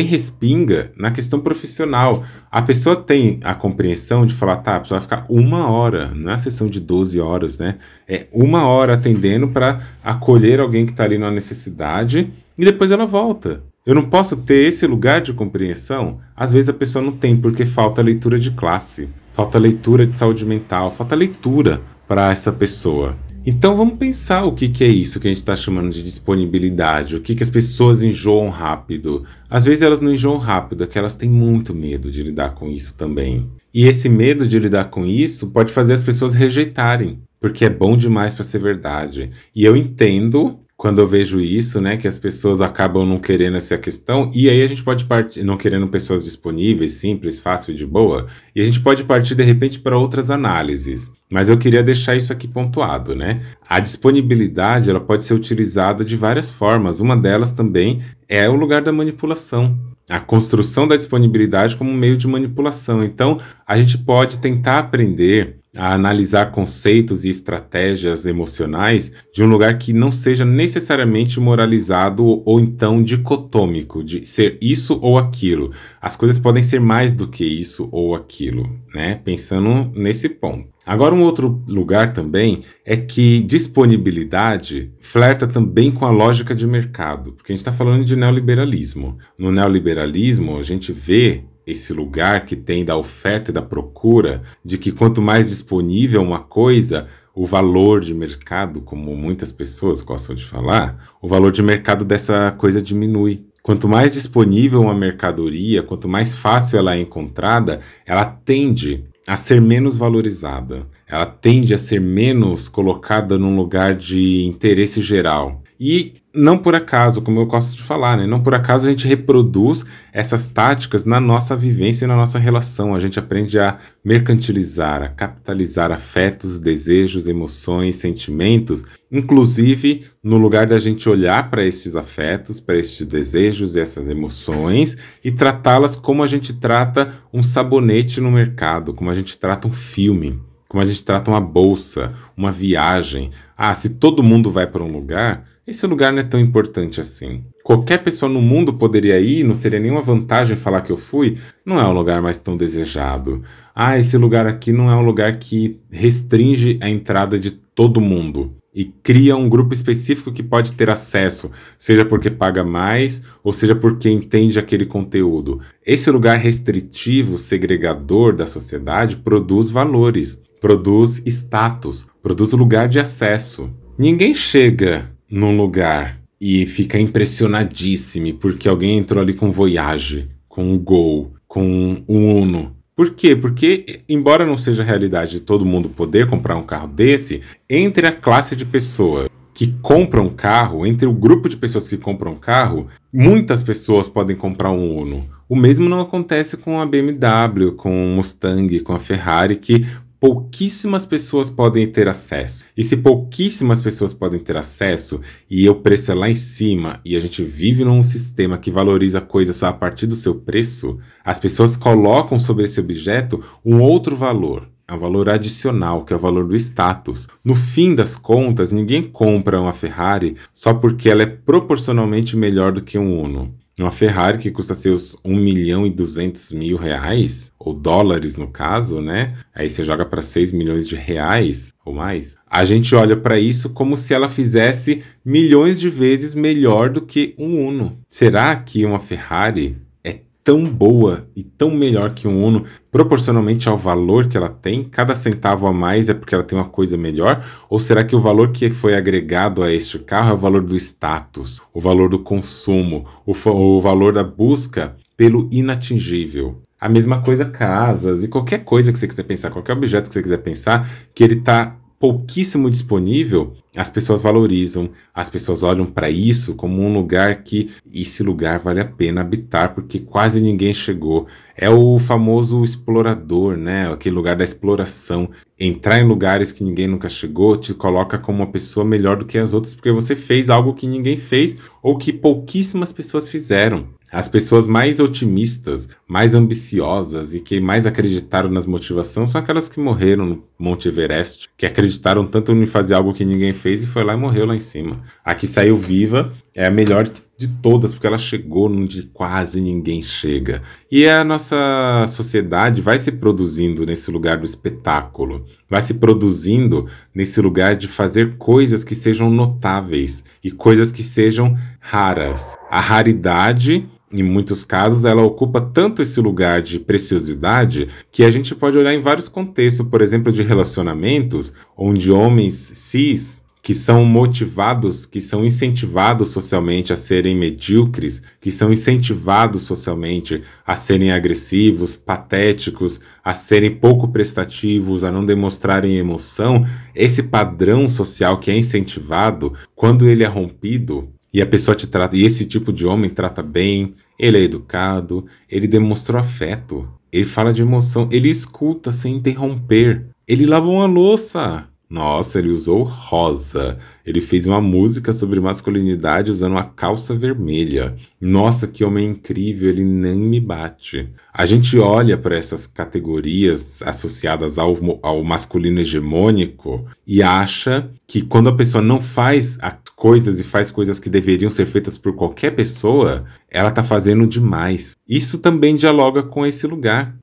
respinga na questão profissional. A pessoa tem a compreensão de falar, tá, a pessoa vai ficar 1 hora, não é a sessão de 12 horas, né? É 1 hora atendendo para acolher alguém que está ali numa necessidade e depois ela volta. Eu não posso ter esse lugar de compreensão? Às vezes a pessoa não tem, porque falta leitura de classe, falta leitura de saúde mental, falta leitura para essa pessoa. Então vamos pensar o que é isso que a gente está chamando de disponibilidade, o que as pessoas enjoam rápido. Às vezes elas não enjoam rápido, é que elas têm muito medo de lidar com isso também. E esse medo de lidar com isso pode fazer as pessoas rejeitarem, porque é bom demais para ser verdade. E eu entendo quando eu vejo isso, né, que as pessoas acabam não querendo essa questão, e aí a gente pode partir, não querendo pessoas disponíveis, simples, fácil e de boa, e a gente pode partir de repente para outras análises. Mas eu queria deixar isso aqui pontuado, né? A disponibilidade, ela pode ser utilizada de várias formas. Uma delas também é o lugar da manipulação. A construção da disponibilidade como meio de manipulação. Então, a gente pode tentar aprender a analisar conceitos e estratégias emocionais de um lugar que não seja necessariamente moralizado ou então dicotômico, de ser isso ou aquilo. As coisas podem ser mais do que isso ou aquilo, né? Pensando nesse ponto. Agora, um outro lugar também é que disponibilidade flerta também com a lógica de mercado, porque a gente está falando de neoliberalismo. No neoliberalismo, a gente vê esse lugar que tem da oferta e da procura, de que quanto mais disponível uma coisa, o valor de mercado, como muitas pessoas gostam de falar, o valor de mercado dessa coisa diminui. Quanto mais disponível uma mercadoria, quanto mais fácil ela é encontrada, ela tende a ser menos valorizada. Ela tende a ser menos colocada num lugar de interesse geral. E não por acaso, como eu gosto de falar, né? Não por acaso a gente reproduz essas táticas na nossa vivência e na nossa relação. A gente aprende a mercantilizar, a capitalizar afetos, desejos, emoções, sentimentos, inclusive no lugar da gente olhar para esses afetos, para esses desejos e essas emoções e tratá-las como a gente trata um sabonete no mercado, como a gente trata um filme, como a gente trata uma bolsa, uma viagem. Ah, se todo mundo vai para um lugar, esse lugar não é tão importante assim. Qualquer pessoa no mundo poderia ir, não seria nenhuma vantagem falar que eu fui, não é um lugar mais tão desejado. Ah, esse lugar aqui não é um lugar que restringe a entrada de todo mundo e cria um grupo específico que pode ter acesso, seja porque paga mais ou seja porque entende aquele conteúdo. Esse lugar restritivo, segregador da sociedade produz valores, produz status, produz lugar de acesso. Ninguém chega num lugar e fica impressionadíssimo porque alguém entrou ali com Voyage, com um Gol, com um Uno. Por quê? Porque, embora não seja a realidade de todo mundo poder comprar um carro desse, entre a classe de pessoas que compram carro, entre o grupo de pessoas que compram carro, muitas pessoas podem comprar um Uno. O mesmo não acontece com a BMW, com o Mustang, com a Ferrari, que pouquíssimas pessoas podem ter acesso. E se pouquíssimas pessoas podem ter acesso e o preço é lá em cima e a gente vive num sistema que valoriza coisas a partir do seu preço, as pessoas colocam sobre esse objeto um outro valor. É um valor adicional, que é o valor do status. No fim das contas, ninguém compra uma Ferrari só porque ela é proporcionalmente melhor do que um Uno. Uma Ferrari que custa seus R$1.200.000, ou dólares no caso, né? Aí você joga para 6 milhões de reais ou mais. A gente olha para isso como se ela fizesse milhões de vezes melhor do que um Uno. Será que uma Ferrari é tão boa e tão melhor que um Uno, proporcionalmente ao valor que ela tem? Cada centavo a mais é porque ela tem uma coisa melhor? Ou será que o valor que foi agregado a este carro é o valor do status, o valor do consumo, o valor da busca pelo inatingível? A mesma coisa casas e qualquer coisa que você quiser pensar, qualquer objeto que você quiser pensar, que ele está pouquíssimo disponível, as pessoas valorizam, as pessoas olham para isso como um lugar que esse lugar vale a pena habitar porque quase ninguém chegou. É o famoso explorador, né? Aquele lugar da exploração. Entrar em lugares que ninguém nunca chegou te coloca como uma pessoa melhor do que as outras porque você fez algo que ninguém fez ou que pouquíssimas pessoas fizeram. As pessoas mais otimistas, mais ambiciosas e que mais acreditaram nas motivações são aquelas que morreram no Monte Everest, que acreditaram tanto em fazer algo que ninguém fez e foi lá e morreu lá em cima. A que saiu viva é a melhor de todas, porque ela chegou onde quase ninguém chega. E a nossa sociedade vai se produzindo nesse lugar do espetáculo, vai se produzindo nesse lugar de fazer coisas que sejam notáveis e coisas que sejam raras. A raridade, em muitos casos, ela ocupa tanto esse lugar de preciosidade que a gente pode olhar em vários contextos, por exemplo, de relacionamentos, onde homens cis que são motivados, que são incentivados socialmente a serem medíocres, que são incentivados socialmente a serem agressivos, patéticos, a serem pouco prestativos, a não demonstrarem emoção, esse padrão social que é incentivado, quando ele é rompido, e a pessoa te trata, e esse tipo de homem trata bem, ele é educado, ele demonstrou afeto, ele fala de emoção, ele escuta sem interromper, ele lava uma louça. Nossa, ele usou rosa. Ele fez uma música sobre masculinidade usando uma calça vermelha. Nossa, que homem incrível, ele nem me bate. A gente olha para essas categorias associadas ao masculino hegemônico e acha que quando a pessoa não faz coisas e faz coisas que deveriam ser feitas por qualquer pessoa, ela está fazendo demais. Isso também dialoga com esse lugar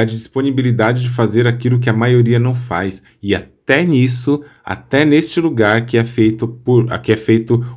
de disponibilidade de fazer aquilo que a maioria não faz. E até nisso, até neste lugar que é feito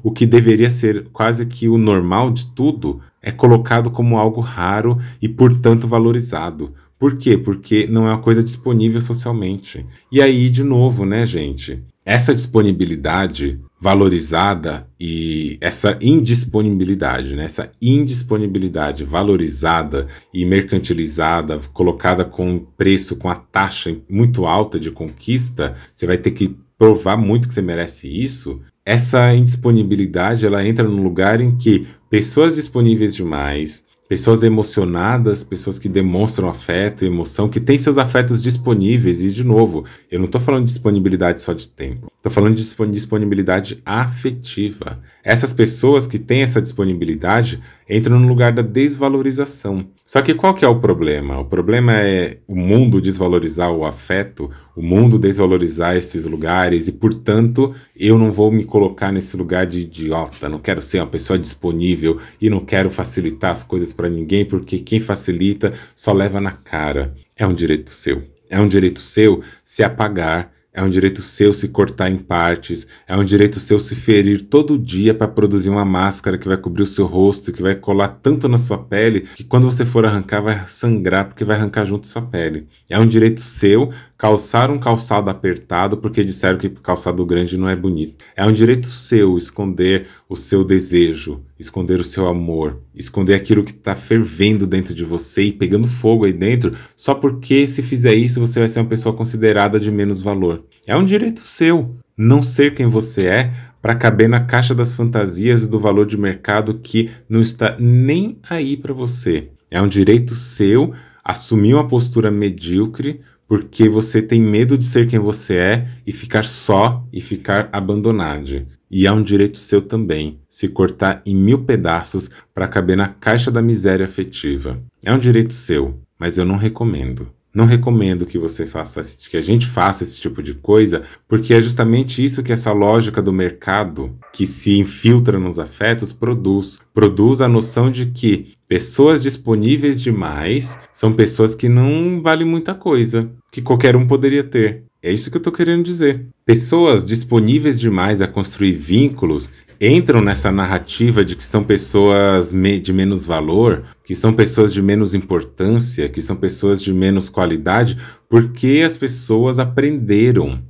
o que deveria ser quase que o normal de tudo, é colocado como algo raro e, portanto, valorizado. Por quê? Porque não é uma coisa disponível socialmente. E aí, de novo, né, gente? Essa disponibilidade valorizada e essa indisponibilidade, né? Essa indisponibilidade valorizada e mercantilizada, colocada com preço, com a taxa muito alta de conquista, você vai ter que provar muito que você merece isso. Essa indisponibilidade, ela entra num lugar em que pessoas disponíveis demais, pessoas emocionadas, pessoas que demonstram afeto e emoção, que têm seus afetos disponíveis. E, de novo, eu não estou falando de disponibilidade só de tempo. Estou falando de disponibilidade afetiva. Essas pessoas que têm essa disponibilidade entram no lugar da desvalorização. Só que qual que é o problema? O problema é o mundo desvalorizar o afeto, o mundo desvalorizar esses lugares e, portanto, eu não vou me colocar nesse lugar de idiota, não quero ser uma pessoa disponível e não quero facilitar as coisas para ninguém, porque quem facilita só leva na cara. É um direito seu. É um direito seu se apagar. É um direito seu se cortar em partes, é um direito seu se ferir todo dia para produzir uma máscara que vai cobrir o seu rosto, que vai colar tanto na sua pele, que quando você for arrancar vai sangrar, porque vai arrancar junto sua pele. É um direito seu calçar um calçado apertado, porque disseram que calçado grande não é bonito. É um direito seu esconder o seu desejo, esconder o seu amor, esconder aquilo que está fervendo dentro de você e pegando fogo aí dentro, só porque se fizer isso você vai ser uma pessoa considerada de menos valor. É um direito seu não ser quem você é para caber na caixa das fantasias e do valor de mercado que não está nem aí para você. É um direito seu assumir uma postura medíocre porque você tem medo de ser quem você é e ficar só e ficar abandonado. E é um direito seu também se cortar em 1000 pedaços para caber na caixa da miséria afetiva. É um direito seu, mas eu não recomendo. Não recomendo que você faça, que a gente faça esse tipo de coisa, porque é justamente isso que essa lógica do mercado, que se infiltra nos afetos, produz. Produz a noção de que pessoas disponíveis demais são pessoas que não valem muita coisa, que qualquer um poderia ter. É isso que eu estou querendo dizer. Pessoas disponíveis demais a construir vínculos entram nessa narrativa de que são pessoas de menos valor, que são pessoas de menos importância, que são pessoas de menos qualidade, porque as pessoas aprenderam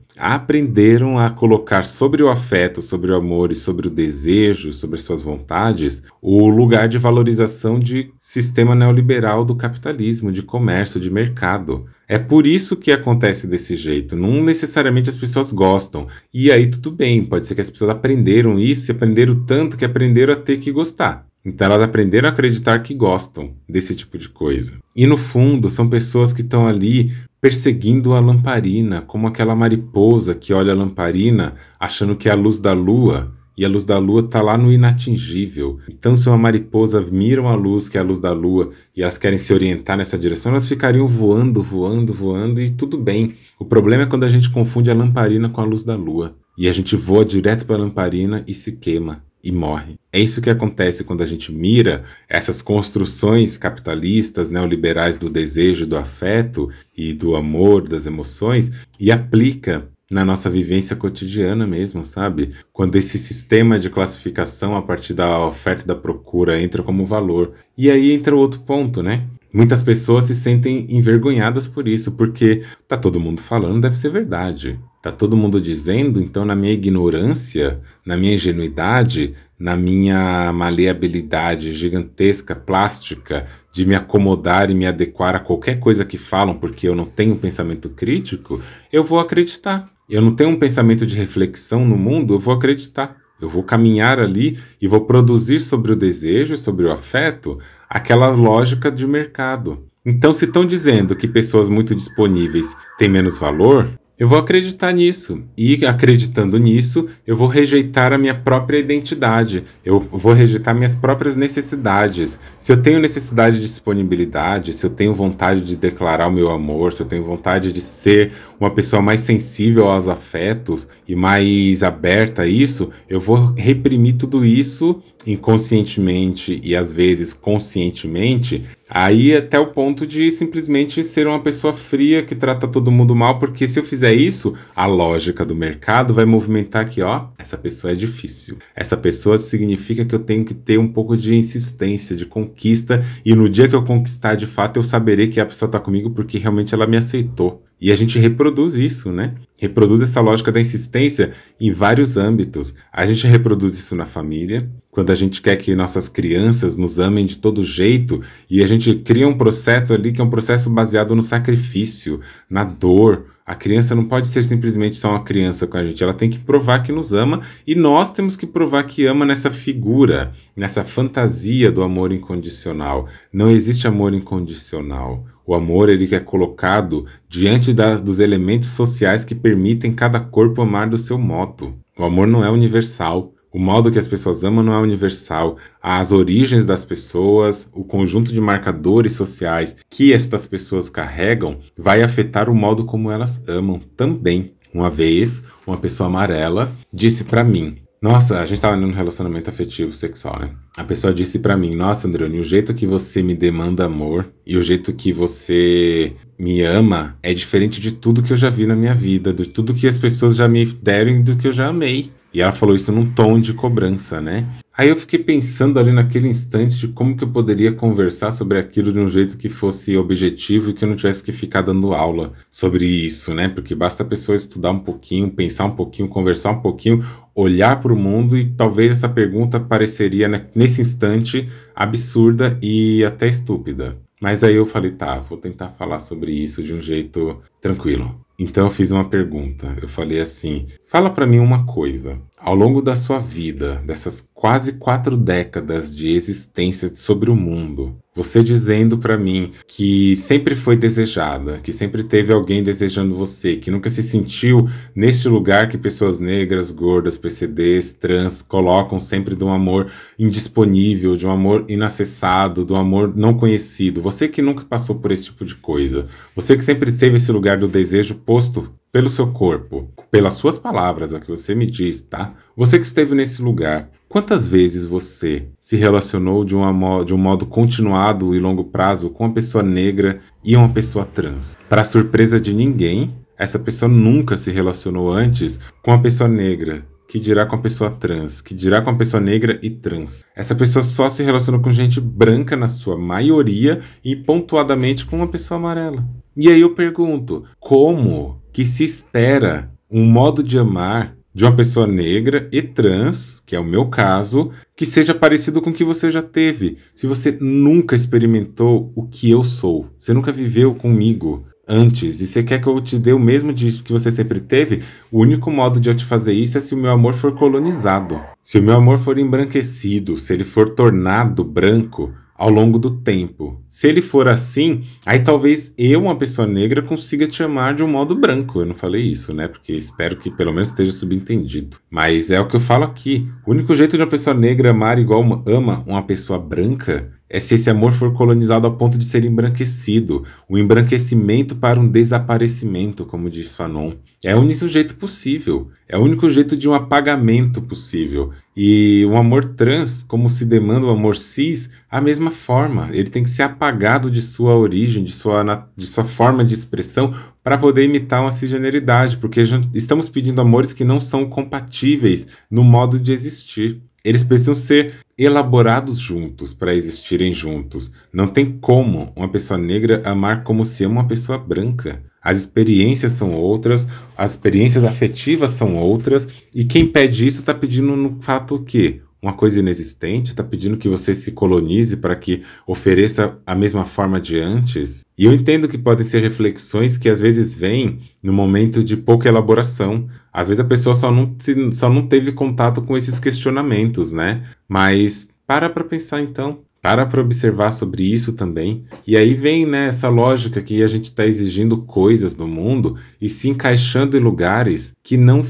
a colocar sobre o afeto, sobre o amor e sobre o desejo, sobre suas vontades, o lugar de valorização de sistema neoliberal do capitalismo, de comércio, de mercado. É por isso que acontece desse jeito. Não necessariamente as pessoas gostam. E aí tudo bem, pode ser que as pessoas aprenderam isso e aprenderam tanto que aprenderam a ter que gostar. Então elas aprenderam a acreditar que gostam desse tipo de coisa. E no fundo são pessoas que estão ali perseguindo a lamparina, como aquela mariposa que olha a lamparina achando que é a luz da lua, e a luz da lua está lá no inatingível. Então se uma mariposa miram a luz, que é a luz da lua, e elas querem se orientar nessa direção, elas ficariam voando, voando, voando, e tudo bem. O problema é quando a gente confunde a lamparina com a luz da lua, e a gente voa direto para a lamparina e se queima. E morre. É isso que acontece quando a gente mira essas construções capitalistas, neoliberais do desejo, do afeto e do amor, das emoções, e aplica na nossa vivência cotidiana mesmo, sabe? Quando esse sistema de classificação a partir da oferta e da procura entra como valor. E aí entra outro ponto, né? Muitas pessoas se sentem envergonhadas por isso, porque tá todo mundo falando, deve ser verdade. Tá todo mundo dizendo, então na minha ignorância, na minha ingenuidade, na minha maleabilidade gigantesca, plástica, de me acomodar e me adequar a qualquer coisa que falam, porque eu não tenho um pensamento crítico, eu vou acreditar. Eu não tenho um pensamento de reflexão no mundo, eu vou acreditar. Eu vou caminhar ali e vou produzir sobre o desejo, sobre o afeto, aquela lógica de mercado. Então, se estão dizendo que pessoas muito disponíveis têm menos valor, eu vou acreditar nisso. E acreditando nisso, eu vou rejeitar a minha própria identidade. Eu vou rejeitar minhas próprias necessidades. Se eu tenho necessidade de disponibilidade, se eu tenho vontade de declarar o meu amor, se eu tenho vontade de ser uma pessoa mais sensível aos afetos e mais aberta a isso, eu vou reprimir tudo isso inconscientemente e às vezes conscientemente, aí até o ponto de simplesmente ser uma pessoa fria que trata todo mundo mal, porque se eu fizer isso, a lógica do mercado vai movimentar aqui, ó, essa pessoa é difícil. Essa pessoa significa que eu tenho que ter um pouco de insistência, de conquista, e no dia que eu conquistar de fato, eu saberei que a pessoa tá comigo porque realmente ela me aceitou. E a gente reproduz isso, né? Reproduz essa lógica da insistência em vários âmbitos. A gente reproduz isso na família, quando a gente quer que nossas crianças nos amem de todo jeito, e a gente cria um processo ali que é um processo baseado no sacrifício, na dor. A criança não pode ser simplesmente só uma criança com a gente, ela tem que provar que nos ama, e nós temos que provar que ama nessa figura, nessa fantasia do amor incondicional. Não existe amor incondicional. O amor, ele é colocado diante dos elementos sociais que permitem cada corpo amar do seu modo. O amor não é universal. O modo que as pessoas amam não é universal. As origens das pessoas, o conjunto de marcadores sociais que estas pessoas carregam, vai afetar o modo como elas amam também. Uma vez, uma pessoa amarela disse pra mim, nossa, a gente tava num relacionamento afetivo sexual, né? A pessoa disse pra mim, nossa, Androni, o jeito que você me demanda amor e o jeito que você me ama é diferente de tudo que eu já vi na minha vida, de tudo que as pessoas já me deram e do que eu já amei. E ela falou isso num tom de cobrança, né? Aí eu fiquei pensando ali naquele instante de como que eu poderia conversar sobre aquilo de um jeito que fosse objetivo e que eu não tivesse que ficar dando aula sobre isso, né? Porque basta a pessoa estudar um pouquinho, pensar um pouquinho, conversar um pouquinho, olhar para o mundo e talvez essa pergunta pareceria, né, nesse instante, absurda e até estúpida. Mas aí eu falei, tá, vou tentar falar sobre isso de um jeito tranquilo. Então eu fiz uma pergunta, eu falei assim, fala pra mim uma coisa, ao longo da sua vida, dessas quase 4 décadas de existência sobre o mundo, você dizendo pra mim que sempre foi desejada, que sempre teve alguém desejando você, que nunca se sentiu neste lugar que pessoas negras, gordas, PCDs, trans colocam sempre de um amor indisponível, de um amor inacessado, de um amor não conhecido, você que nunca passou por esse tipo de coisa, você que sempre teve esse lugar do desejo posto pelo seu corpo, pelas suas palavras, é o que você me diz, tá? Você que esteve nesse lugar, quantas vezes você se relacionou de um modo continuado e longo prazo com uma pessoa negra e uma pessoa trans? Para surpresa de ninguém, essa pessoa nunca se relacionou antes com uma pessoa negra que dirá com a pessoa trans, que dirá com a pessoa negra e trans. Essa pessoa só se relaciona com gente branca na sua maioria e pontuadamente com uma pessoa amarela. E aí eu pergunto, como que se espera um modo de amar de uma pessoa negra e trans, que é o meu caso, que seja parecido com o que você já teve? Se você nunca experimentou o que eu sou, você nunca viveu comigo antes, e você quer que eu te dê o mesmo disso que você sempre teve, o único modo de eu te fazer isso é se o meu amor for colonizado. Se o meu amor for embranquecido, se ele for tornado branco ao longo do tempo. Se ele for assim, aí talvez eu, uma pessoa negra, consiga te amar de um modo branco. Eu não falei isso, né? Porque espero que pelo menos esteja subentendido. Mas é o que eu falo aqui. O único jeito de uma pessoa negra amar igual ama uma pessoa branca é se esse amor for colonizado ao ponto de ser embranquecido. O embranquecimento para um desaparecimento, como diz Fanon. É o único jeito possível. É o único jeito de um apagamento possível. E o amor trans, como se demanda o amor cis, a mesma forma. Ele tem que ser apagado de sua origem, de sua forma de expressão, para poder imitar uma cisgeneridade. Porque já estamos pedindo amores que não são compatíveis no modo de existir. Eles precisam ser elaborados juntos para existirem juntos. Não tem como uma pessoa negra amar como se ama uma pessoa branca. As experiências são outras, as experiências afetivas são outras, e quem pede isso está pedindo no fato o quê? Uma coisa inexistente? Está pedindo que você se colonize para que ofereça a mesma forma de antes? E eu entendo que podem ser reflexões que às vezes vêm no momento de pouca elaboração. Às vezes a pessoa só não teve contato com esses questionamentos, né? Mas para pensar então. Para observar sobre isso também. E aí vem, né, essa lógica que a gente está exigindo coisas do mundo e se encaixando em lugares que não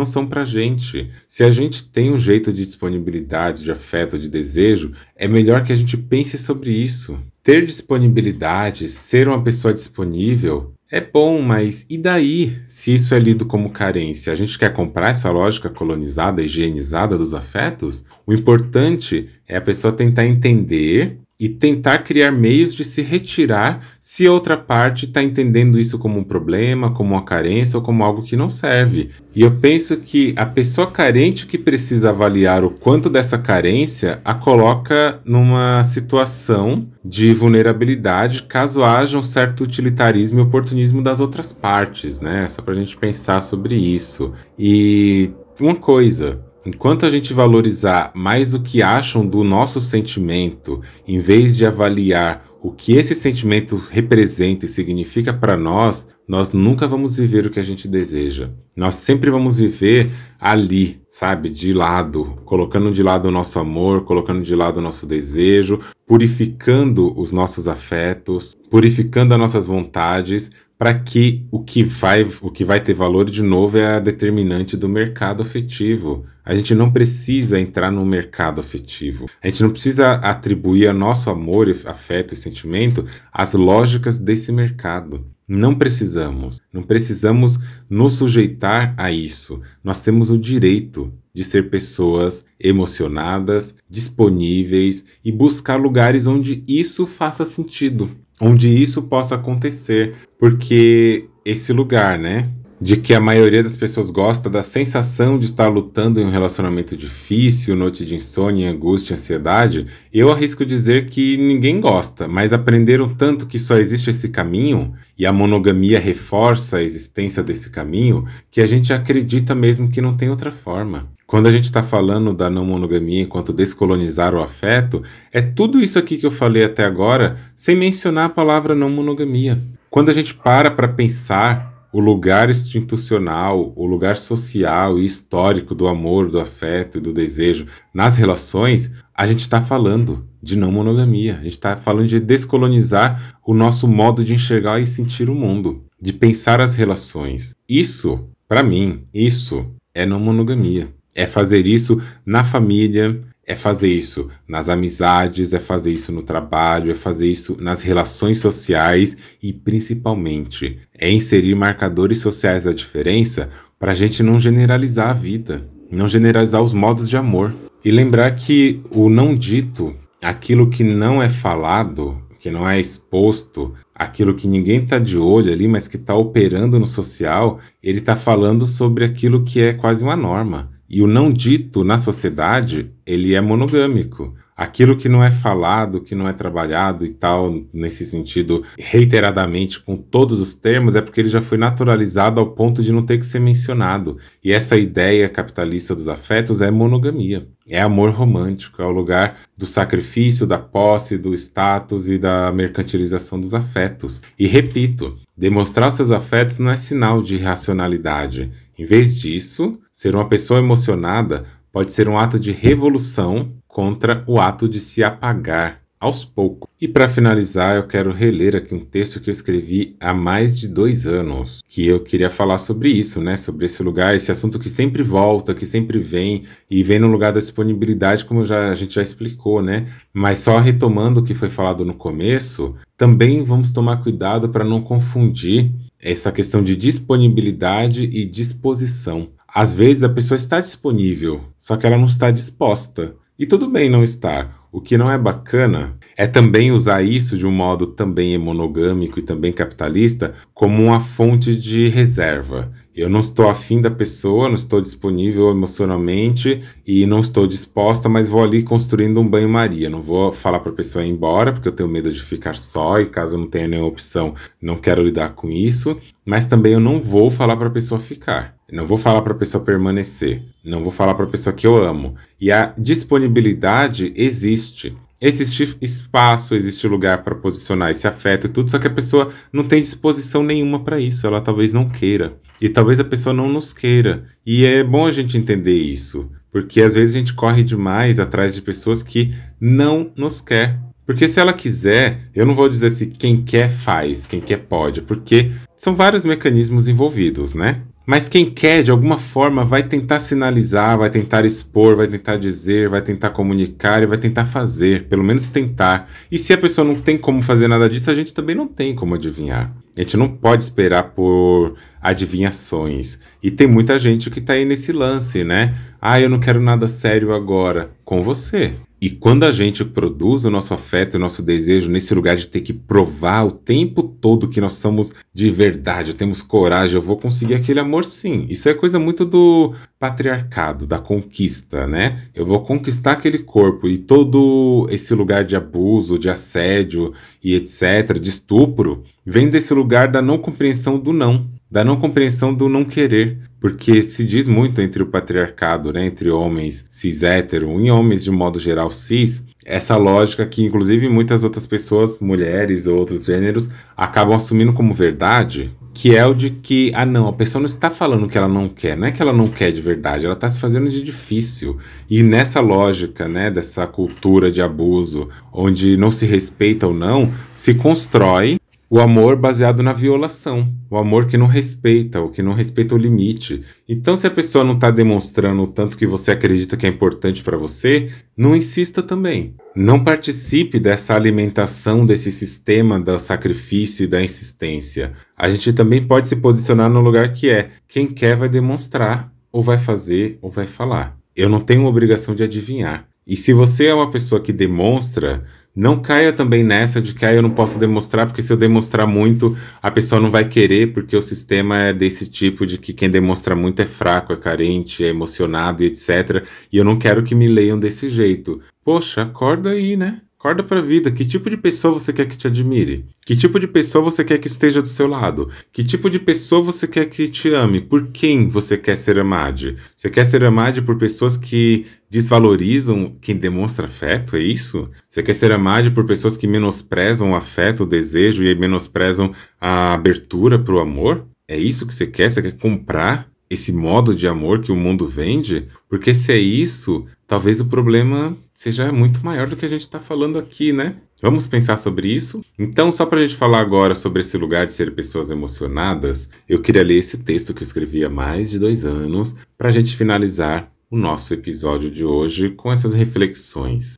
são pra gente. Se a gente tem um jeito de disponibilidade, de afeto, de desejo, é melhor que a gente pense sobre isso. Ter disponibilidade, ser uma pessoa disponível, é bom, mas e daí, se isso é lido como carência? A gente quer comprar essa lógica colonizada, higienizada dos afetos? O importante é a pessoa tentar entender e tentar criar meios de se retirar se a outra parte está entendendo isso como um problema, como uma carência ou como algo que não serve. E eu penso que a pessoa carente que precisa avaliar o quanto dessa carência a coloca numa situação de vulnerabilidade caso haja um certo utilitarismo e oportunismo das outras partes, né? Só para a gente pensar sobre isso. E uma coisa... Enquanto a gente valorizar mais o que acham do nosso sentimento, em vez de avaliar o que esse sentimento representa e significa para nós nunca vamos viver o que a gente deseja. Nós sempre vamos viver ali, sabe, de lado, colocando de lado o nosso amor, colocando de lado o nosso desejo, purificando os nossos afetos, purificando as nossas vontades, para que o que vai ter valor de novo é a determinante do mercado afetivo. A gente não precisa entrar no mercado afetivo. A gente não precisa atribuir a nosso amor, afeto e sentimento às lógicas desse mercado. Não precisamos. Não precisamos nos sujeitar a isso. Nós temos o direito de ser pessoas emocionadas, disponíveis e buscar lugares onde isso faça sentido. Onde isso possa acontecer, porque esse lugar, né, de que a maioria das pessoas gosta da sensação de estar lutando em um relacionamento difícil, noite de insônia, angústia, ansiedade, eu arrisco dizer que ninguém gosta, mas aprenderam tanto que só existe esse caminho, e a monogamia reforça a existência desse caminho, que a gente acredita mesmo que não tem outra forma. Quando a gente está falando da não monogamia enquanto descolonizar o afeto, é tudo isso aqui que eu falei até agora, sem mencionar a palavra não monogamia. Quando a gente para pensar o lugar institucional, o lugar social e histórico do amor, do afeto e do desejo nas relações, a gente está falando de não monogamia. A gente está falando de descolonizar o nosso modo de enxergar e sentir o mundo, de pensar as relações. Isso, para mim, isso é não monogamia. É fazer isso na família, é fazer isso nas amizades, é fazer isso no trabalho, é fazer isso nas relações sociais e, principalmente, é inserir marcadores sociais da diferença para a gente não generalizar a vida, não generalizar os modos de amor. E lembrar que o não dito, aquilo que não é falado, que não é exposto, aquilo que ninguém está de olho ali, mas que está operando no social, ele está falando sobre aquilo que é quase uma norma. E o não dito na sociedade, ele é monogâmico. Aquilo que não é falado, que não é trabalhado e tal, nesse sentido, reiteradamente, com todos os termos, é porque ele já foi naturalizado ao ponto de não ter que ser mencionado. E essa ideia capitalista dos afetos é monogamia. É amor romântico, é o lugar do sacrifício, da posse, do status e da mercantilização dos afetos. E repito, demonstrar seus afetos não é sinal de irracionalidade. Em vez disso, ser uma pessoa emocionada pode ser um ato de revolução contra o ato de se apagar aos poucos. E para finalizar, eu quero reler aqui um texto que eu escrevi há mais de 2 anos, que eu queria falar sobre isso, né? Sobre esse lugar, esse assunto que sempre volta, que sempre vem, e vem no lugar da disponibilidade, como a gente já explicou, né? Mas só retomando o que foi falado no começo, também vamos tomar cuidado para não confundir essa questão de disponibilidade e disposição. Às vezes a pessoa está disponível, só que ela não está disposta. E tudo bem não estar. O que não é bacana é também usar isso de um modo também monogâmico e também capitalista como uma fonte de reserva. Eu não estou afim da pessoa, não estou disponível emocionalmente e não estou disposta, mas vou ali construindo um banho-maria. Não vou falar para a pessoa ir embora, porque eu tenho medo de ficar só e caso eu não tenha nenhuma opção, não quero lidar com isso. Mas também eu não vou falar para a pessoa ficar. Não vou falar para a pessoa permanecer. Não vou falar para a pessoa que eu amo. E a disponibilidade existe. Existe espaço, existe lugar para posicionar esse afeto e tudo, só que a pessoa não tem disposição nenhuma para isso, ela talvez não queira. E talvez a pessoa não nos queira. E é bom a gente entender isso, porque às vezes a gente corre demais atrás de pessoas que não nos quer. Porque se ela quiser, eu não vou dizer se quem quer faz, quem quer pode, porque são vários mecanismos envolvidos, né? Mas quem quer, de alguma forma, vai tentar sinalizar, vai tentar expor, vai tentar dizer, vai tentar comunicar e vai tentar fazer, pelo menos tentar. E se a pessoa não tem como fazer nada disso, a gente também não tem como adivinhar. A gente não pode esperar por adivinhações. E tem muita gente que tá aí nesse lance, né? Ah, eu não quero nada sério agora. Com você. E quando a gente produz o nosso afeto, o nosso desejo nesse lugar de ter que provar o tempo todo que nós somos de verdade, temos coragem, eu vou conseguir aquele amor sim. Isso é coisa muito do patriarcado, da conquista, né? Eu vou conquistar aquele corpo e todo esse lugar de abuso, de assédio e etc, de estupro, vem desse lugar da não compreensão do não. Da não compreensão do não querer, porque se diz muito entre o patriarcado, né, entre homens cis hétero e homens de modo geral cis, essa lógica que inclusive muitas outras pessoas, mulheres ou outros gêneros, acabam assumindo como verdade, que é o de que, não, a pessoa não está falando que ela não quer, não é que ela não quer de verdade, ela está se fazendo de difícil. E nessa lógica, né, dessa cultura de abuso, onde não se respeita ou não, se constrói o amor baseado na violação, o amor que não respeita, o que não respeita o limite. Então, se a pessoa não está demonstrando o tanto que você acredita que é importante para você, não insista também. Não participe dessa alimentação desse sistema do sacrifício e da insistência. A gente também pode se posicionar no lugar que é quem quer vai demonstrar, ou vai fazer, ou vai falar. Eu não tenho obrigação de adivinhar. E se você é uma pessoa que demonstra, não caia também nessa de que eu não posso demonstrar, porque se eu demonstrar muito, a pessoa não vai querer, porque o sistema é desse tipo de que quem demonstra muito é fraco, é carente, é emocionado e etc. E eu não quero que me leiam desse jeito. Poxa, acorda aí, né? Acorda pra vida. Que tipo de pessoa você quer que te admire? Que tipo de pessoa você quer que esteja do seu lado? Que tipo de pessoa você quer que te ame? Por quem você quer ser amado? Você quer ser amado por pessoas que desvalorizam quem demonstra afeto? É isso? Você quer ser amado por pessoas que menosprezam o afeto, o desejo e menosprezam a abertura pro amor? É isso que você quer? Você quer comprar esse modo de amor que o mundo vende? Porque se é isso, talvez o problema seja muito maior do que a gente está falando aqui, né? Vamos pensar sobre isso? Então, só para a gente falar agora sobre esse lugar de ser pessoas emocionadas, eu queria ler esse texto que eu escrevi há mais de 2 anos, para a gente finalizar o nosso episódio de hoje com essas reflexões.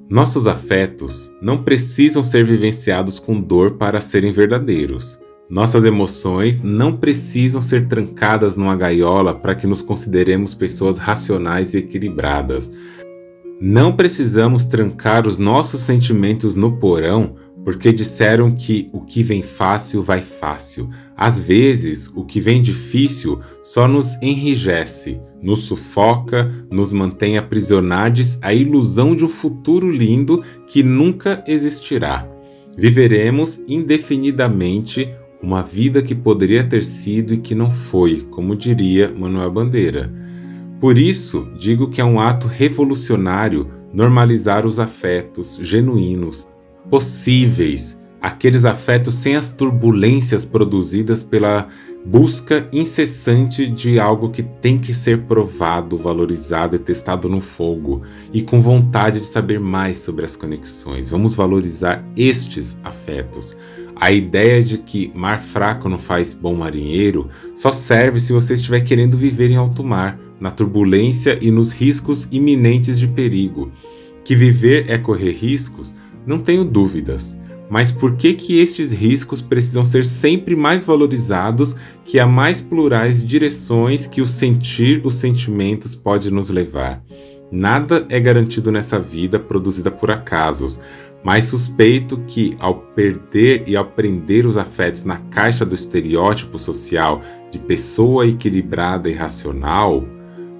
Nossos afetos não precisam ser vivenciados com dor para serem verdadeiros. Nossas emoções não precisam ser trancadas numa gaiola para que nos consideremos pessoas racionais e equilibradas. Não precisamos trancar os nossos sentimentos no porão porque disseram que o que vem fácil vai fácil. Às vezes, o que vem difícil só nos enrijece, nos sufoca, nos mantém aprisionados à ilusão de um futuro lindo que nunca existirá. Viveremos indefinidamente uma vida que poderia ter sido e que não foi, como diria Manuel Bandeira. Por isso, digo que é um ato revolucionário normalizar os afetos genuínos, possíveis, aqueles afetos sem as turbulências produzidas pela busca incessante de algo que tem que ser provado, valorizado e testado no fogo, e com vontade de saber mais sobre as conexões. Vamos valorizar estes afetos. A ideia de que mar fraco não faz bom marinheiro só serve se você estiver querendo viver em alto mar, na turbulência e nos riscos iminentes de perigo. Que viver é correr riscos? Não tenho dúvidas, mas por que estes riscos precisam ser sempre mais valorizados que as mais plurais direções que o sentir, os sentimentos pode nos levar? Nada é garantido nessa vida produzida por acasos, mas suspeito que ao perder e ao prender os afetos na caixa do estereótipo social de pessoa equilibrada e racional,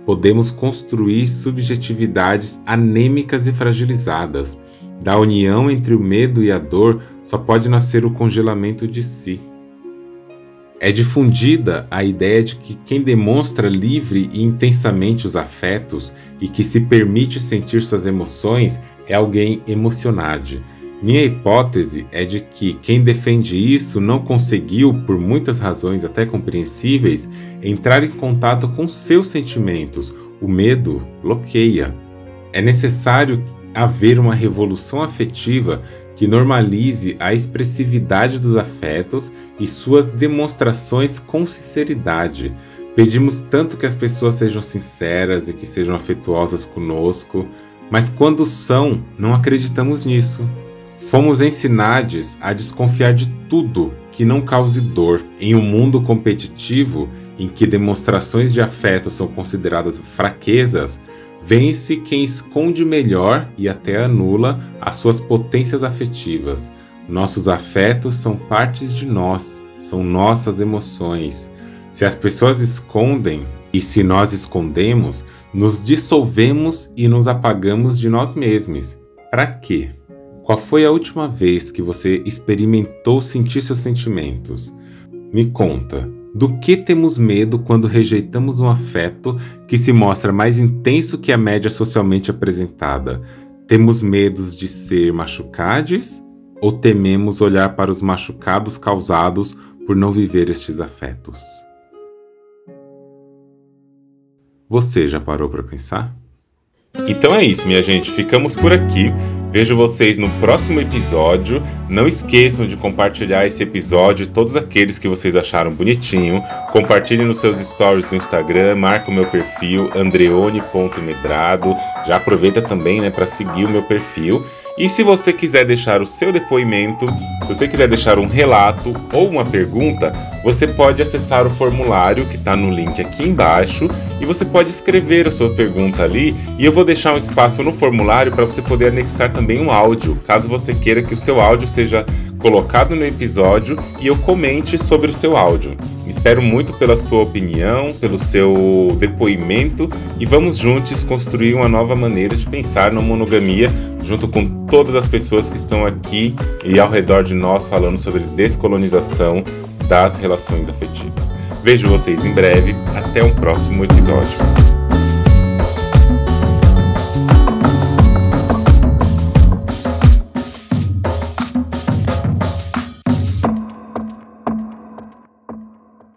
podemos construir subjetividades anêmicas e fragilizadas. Da união entre o medo e a dor só pode nascer o congelamento de si. É difundida a ideia de que quem demonstra livre e intensamente os afetos e que se permite sentir suas emoções é alguém emocionado. Minha hipótese é de que quem defende isso não conseguiu, por muitas razões até compreensíveis, entrar em contato com seus sentimentos. O medo bloqueia. É necessário haver uma revolução afetiva que normalize a expressividade dos afetos e suas demonstrações com sinceridade. Pedimos tanto que as pessoas sejam sinceras e que sejam afetuosas conosco, mas quando são, não acreditamos nisso. Fomos ensinados a desconfiar de tudo que não cause dor. Em um mundo competitivo, em que demonstrações de afeto são consideradas fraquezas, vence quem esconde melhor e até anula as suas potências afetivas. Nossos afetos são partes de nós, são nossas emoções. Se as pessoas escondem e se nós escondemos, nos dissolvemos e nos apagamos de nós mesmos. Para quê? Qual foi a última vez que você experimentou sentir seus sentimentos? Me conta. Do que temos medo quando rejeitamos um afeto que se mostra mais intenso que a média socialmente apresentada? Temos medos de ser machucados ou tememos olhar para os machucados causados por não viver estes afetos? Você já parou para pensar? Então é isso, minha gente. Ficamos por aqui. Vejo vocês no próximo episódio. Não esqueçam de compartilhar esse episódio, todos aqueles que vocês acharam bonitinho. Compartilhem nos seus stories do Instagram, marca o meu perfil, andreone.medrado. Já aproveita também, para seguir o meu perfil. E se você quiser deixar o seu depoimento, se você quiser deixar um relato ou uma pergunta, você pode acessar o formulário que está no link aqui embaixo e você pode escrever a sua pergunta ali e eu vou deixar um espaço no formulário para você poder anexar também um áudio, caso você queira que o seu áudio seja colocado no episódio e eu comente sobre o seu áudio. Espero muito pela sua opinião, pelo seu depoimento e vamos juntos construir uma nova maneira de pensar na monogamia junto com todas as pessoas que estão aqui e ao redor de nós falando sobre descolonização das relações afetivas. Vejo vocês em breve, até um próximo episódio.